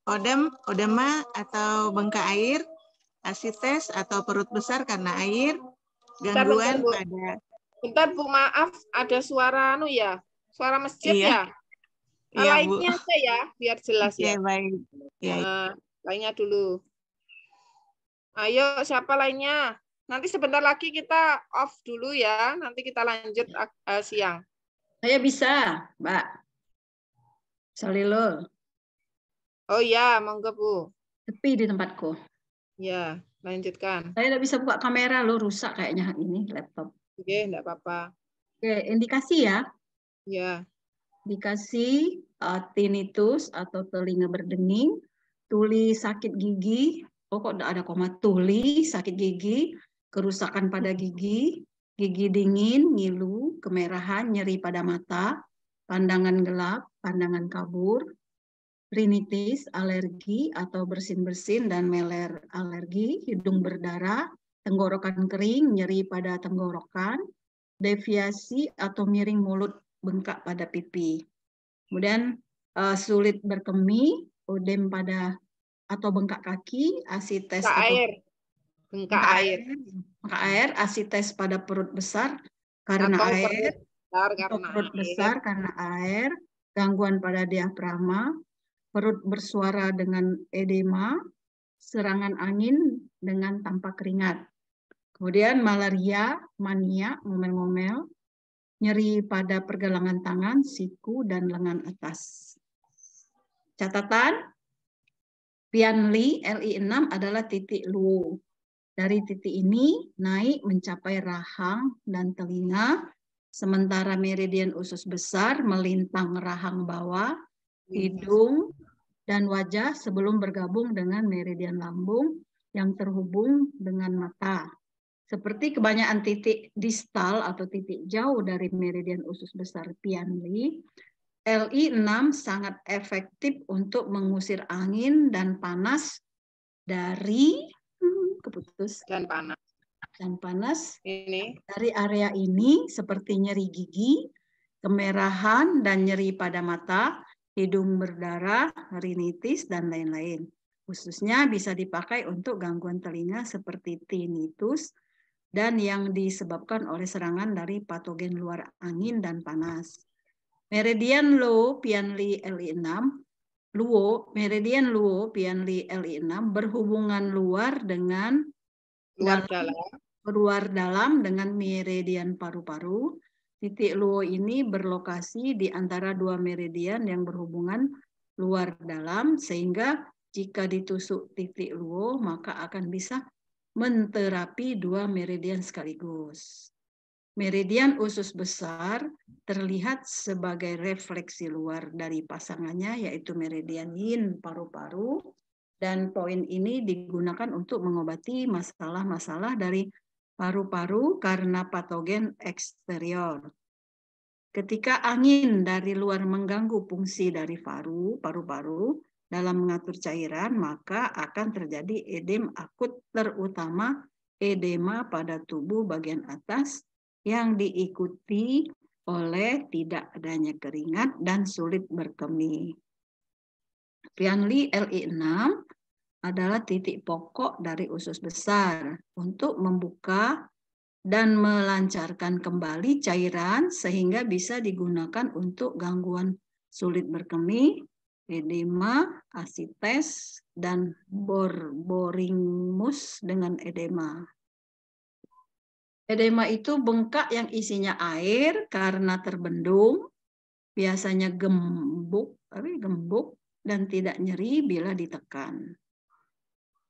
odema atau bengkak air, asites atau perut besar karena air, gangguan pada... Bentar Bu, maaf, ada suara suara masjid ya? Iya, Bu. Lainnya aja ya, biar jelas ya. Baik. Lainnya dulu. Ayo, siapa lainnya? Nanti sebentar lagi kita off dulu ya. Nanti kita lanjut siang. Saya bisa, Mbak. Salilo. Oh iya, monggo Bu. Sepi di tempatku. Ya, lanjutkan. Saya tidak bisa buka kamera, loh, rusak kayaknya ini laptop. Oke, enggak apa-apa. Oke, indikasi ya. Ya. Indikasi tinnitus atau telinga berdenging, tuli sakit gigi, kok ada koma, tuli sakit gigi, kerusakan pada gigi, gigi dingin, ngilu, kemerahan, nyeri pada mata, pandangan gelap, pandangan kabur, rinitis, alergi atau bersin-bersin dan meler alergi, hidung berdarah, tenggorokan kering, nyeri pada tenggorokan, deviasi atau miring mulut, bengkak pada pipi. Kemudian sulit berkemih, odem pada atau bengkak kaki, asites bengkak air, asites pada perut besar karena atau air, perut besar karena air, gangguan pada diafragma, perut bersuara dengan edema, serangan angin dengan tanpa keringat. Kemudian malaria, mania, ngomel-ngomel, nyeri pada pergelangan tangan, siku, dan lengan atas. Catatan, Pianli LI6 adalah titik luo. Dari titik ini naik mencapai rahang dan telinga, sementara meridian usus besar melintang rahang bawah, hidung, dan wajah sebelum bergabung dengan meridian lambung yang terhubung dengan mata. Seperti kebanyakan titik distal atau titik jauh dari meridian usus besar Pianli, LI6 sangat efektif untuk mengusir angin dan panas dari ini dari area ini, seperti nyeri gigi, kemerahan dan nyeri pada mata, hidung berdarah, rinitis, dan lain-lain. Khususnya bisa dipakai untuk gangguan telinga seperti tinnitus dan yang disebabkan oleh serangan dari patogen luar angin dan panas. Meridian Luo Pianli LI6, meridian Luo Pianli LI6 berhubungan luar dalam dengan meridian paru-paru. Titik Luo ini berlokasi di antara dua meridian yang berhubungan luar dalam, sehingga jika ditusuk titik Luo maka akan bisa menterapi dua meridian sekaligus. Meridian usus besar terlihat sebagai refleksi luar dari pasangannya, yaitu meridian yin paru-paru Dan poin ini digunakan untuk mengobati masalah-masalah dari paru-paru karena patogen eksterior. Ketika angin dari luar mengganggu fungsi dari paru-paru dalam mengatur cairan, maka akan terjadi edem akut, terutama edema pada tubuh bagian atas yang diikuti oleh tidak adanya keringat dan sulit berkemih. Prianli LI6 adalah titik pokok dari usus besar untuk membuka dan melancarkan kembali cairan sehingga bisa digunakan untuk gangguan sulit berkemih, edema, asites, dan borborygmus dengan edema. Edema itu bengkak yang isinya air karena terbendung, biasanya gembuk dan tidak nyeri bila ditekan.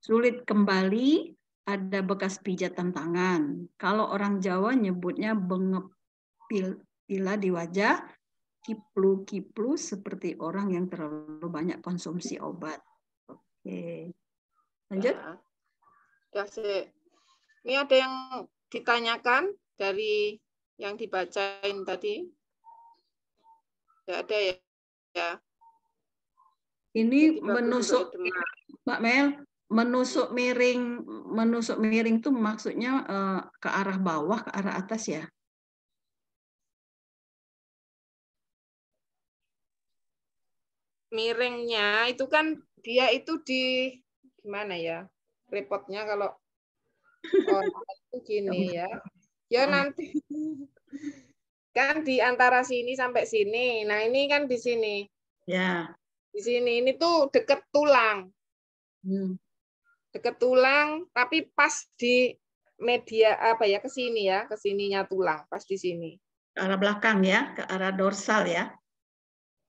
Sulit kembali, ada bekas pijatan tangan. Kalau orang Jawa nyebutnya bengep bila di wajah, kiplu-kiplu seperti orang yang terlalu banyak konsumsi obat. Oke. Lanjut. Ya, ini ada yang ditanyakan dari yang dibacain tadi? Tidak ada ya? Ya. Ini menusuk, Mbak Mel, menusuk miring itu maksudnya ke arah bawah, ke arah atas ya? Miringnya itu kan dia itu di gimana ya? Repotnya kalau itu gini ya. Ya nanti kan di antara sini sampai sini. Nah, ini kan di sini. Ya. Di sini ini tuh deket tulang. Deket tulang, tapi pas di media apa ya, ke sini ya, ke sininya tulang, pas di sini. Ke arah belakang ya, ke arah dorsal ya.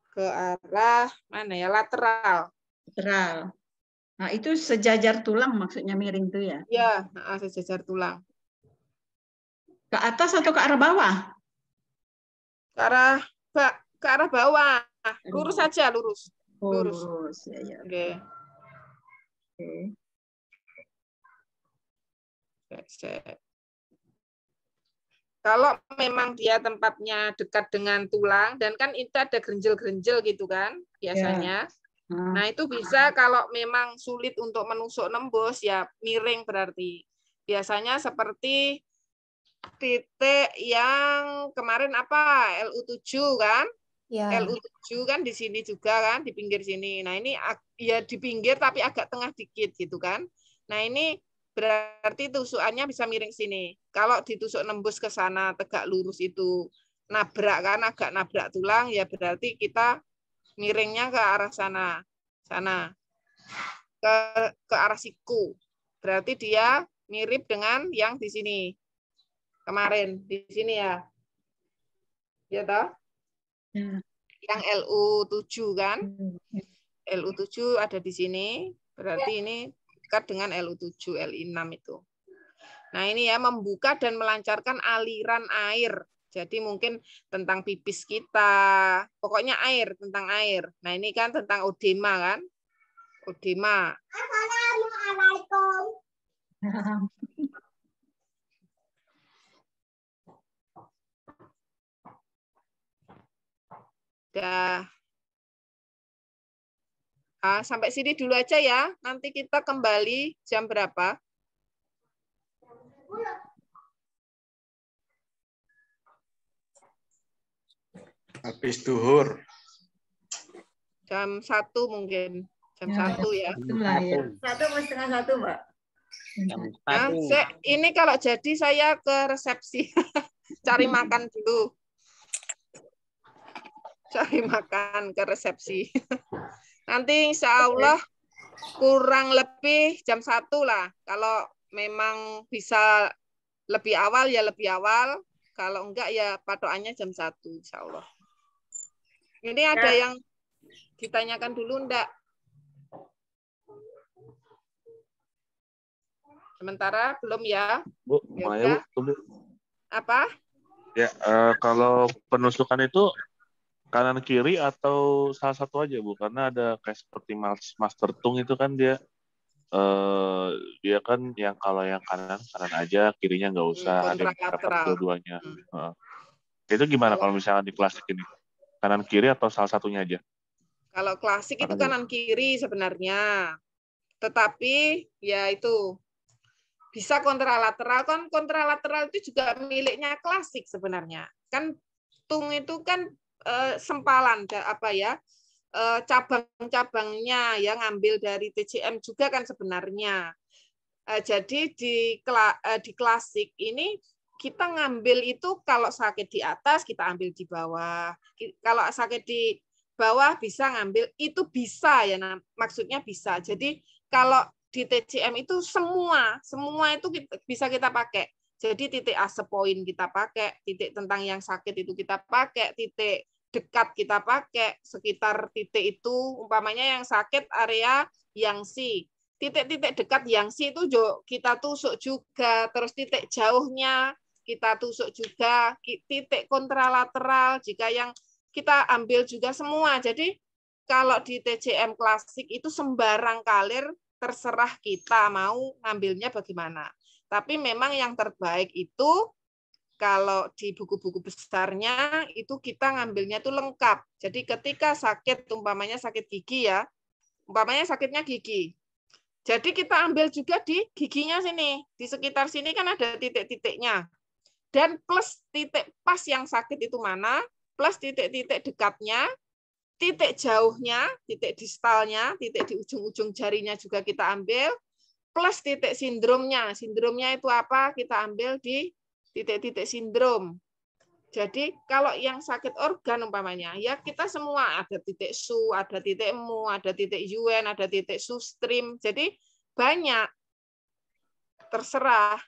Ke arah mana ya, lateral. Lateral. Nah, itu sejajar tulang maksudnya miring tuh ya? Iya, sejajar tulang. Ke atas atau ke arah bawah? Ke arah bawah. Lurus saja, lurus. Oh, lurus. Ya, ya. Oke. Kalau memang dia tempatnya dekat dengan tulang, dan kan itu ada gerenjel-gerenjel gitu kan, biasanya. Ya. Nah, itu bisa kalau memang sulit untuk menusuk nembus, ya miring berarti. Biasanya seperti titik yang kemarin apa, LU7 kan? Ya. LU7 kan di sini juga kan, di pinggir sini. Nah, ini ya di pinggir tapi agak tengah dikit gitu kan. Nah, ini berarti tusukannya bisa miring sini. Kalau ditusuk nembus ke sana tegak lurus itu nabrak kan, agak nabrak tulang, ya berarti kita miringnya ke arah sana. Ke arah siku. Berarti dia mirip dengan yang di sini. Kemarin di sini ya. Ya toh? Yang LU7 kan? LU7 ada di sini, berarti ini dekat dengan LU7, LI6 itu. Nah, ini ya membuka dan melancarkan aliran air. Jadi mungkin tentang pipis kita, pokoknya air, tentang air. Nah, ini kan tentang odema kan? Odema. Assalamualaikum. Sampai sini dulu aja ya. Nanti kita kembali jam berapa? Habis duhur. Jam 1 mungkin. Jam 1 ya. 1 setengah 1, Mbak. Nah, ini kalau jadi saya ke resepsi. Cari makan dulu. Cari makan ke resepsi. Nanti insya Allah kurang lebih jam 1 lah. Kalau memang bisa lebih awal ya lebih awal. Kalau enggak ya patokannya jam 1 insya Allah. Ini ada yang ditanyakan dulu enggak? Sementara belum ya? Bu, Maya, Bu. Apa? Ya, kalau penusukan itu kanan kiri atau salah satu aja Bu? Karena ada kayak seperti Master Tung itu kan dia dia kan yang kalau yang kanan aja, kirinya nggak usah, ada yang dapat kontralateral. dua-duanya. Itu gimana kalau misalnya di klasik ini? Kanan kiri atau salah satunya aja? Kalau klasik itu kanan kiri sebenarnya. Tetapi ya itu bisa kontralateral. Kan kontralateral itu juga miliknya klasik sebenarnya. Kan tung itu kan sempalan apa ya? Cabang-cabangnya yang ngambil dari TCM juga kan sebenarnya. Jadi di klasik ini kita ngambil itu kalau sakit di atas kita ambil di bawah. Kalau sakit di bawah bisa ngambil itu bisa ya, maksudnya bisa. Jadi kalau di TCM itu semua itu bisa kita pakai. Jadi titik ase poin kita pakai, titik tentang yang sakit itu kita pakai, titik dekat kita pakai, sekitar titik itu umpamanya yang sakit area yang C. Titik-titik dekat yang C itu kita tusuk juga, terus titik jauhnya kita tusuk juga, titik kontralateral jika yang kita ambil juga semua. Jadi kalau di TCM klasik itu sembarang kalir, terserah kita mau ngambilnya bagaimana. Tapi memang yang terbaik itu kalau di buku-buku besarnya itu kita ngambilnya itu lengkap. Jadi ketika sakit, umpamanya sakit gigi ya, umpamanya sakitnya gigi. Jadi kita ambil juga di giginya sini, di sekitar sini kan ada titik-titiknya. Dan plus titik pas yang sakit itu mana, plus titik-titik dekatnya, titik jauhnya, titik distalnya, titik di ujung-ujung jarinya juga kita ambil, plus titik sindromnya. Sindromnya itu apa? Kita ambil di titik-titik sindrom. Jadi kalau yang sakit organ umpamanya, ya kita semua ada titik su, ada titik mu, ada titik yuen, ada titik sustrim. Jadi banyak. Terserah.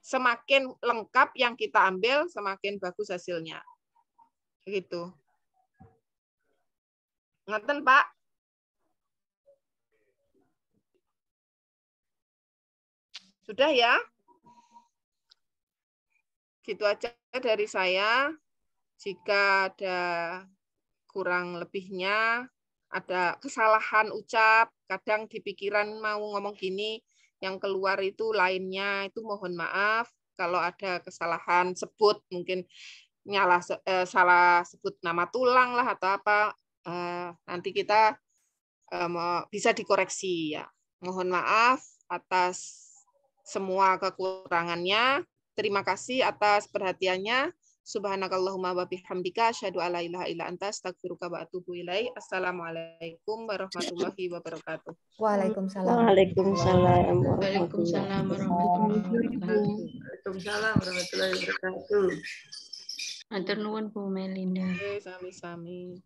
Semakin lengkap yang kita ambil, semakin bagus hasilnya. Gitu. Ngeten, Pak? Sudah ya? Gitu aja dari saya. Jika ada kurang lebihnya, ada kesalahan ucap, kadang di pikiran mau ngomong gini, yang keluar itu lainnya, itu mohon maaf. Kalau ada kesalahan sebut, mungkin salah sebut nama tulang lah atau apa, nanti kita bisa dikoreksi ya. Mohon maaf atas semua kekurangannya. Terima kasih atas perhatiannya. Subhanakallahumma wa bihamdika asyhadu alla ilaha illa anta astaghfiruka wa atubu ilaik. Assalamualaikum warahmatullahi wabarakatuh. Waalaikumsalam. Waalaikumsalam warahmatullahi wabarakatuh. Waalaikumsalam warahmatullahi wabarakatuh. Matur nuwun Bu Melinda. Sami-sami.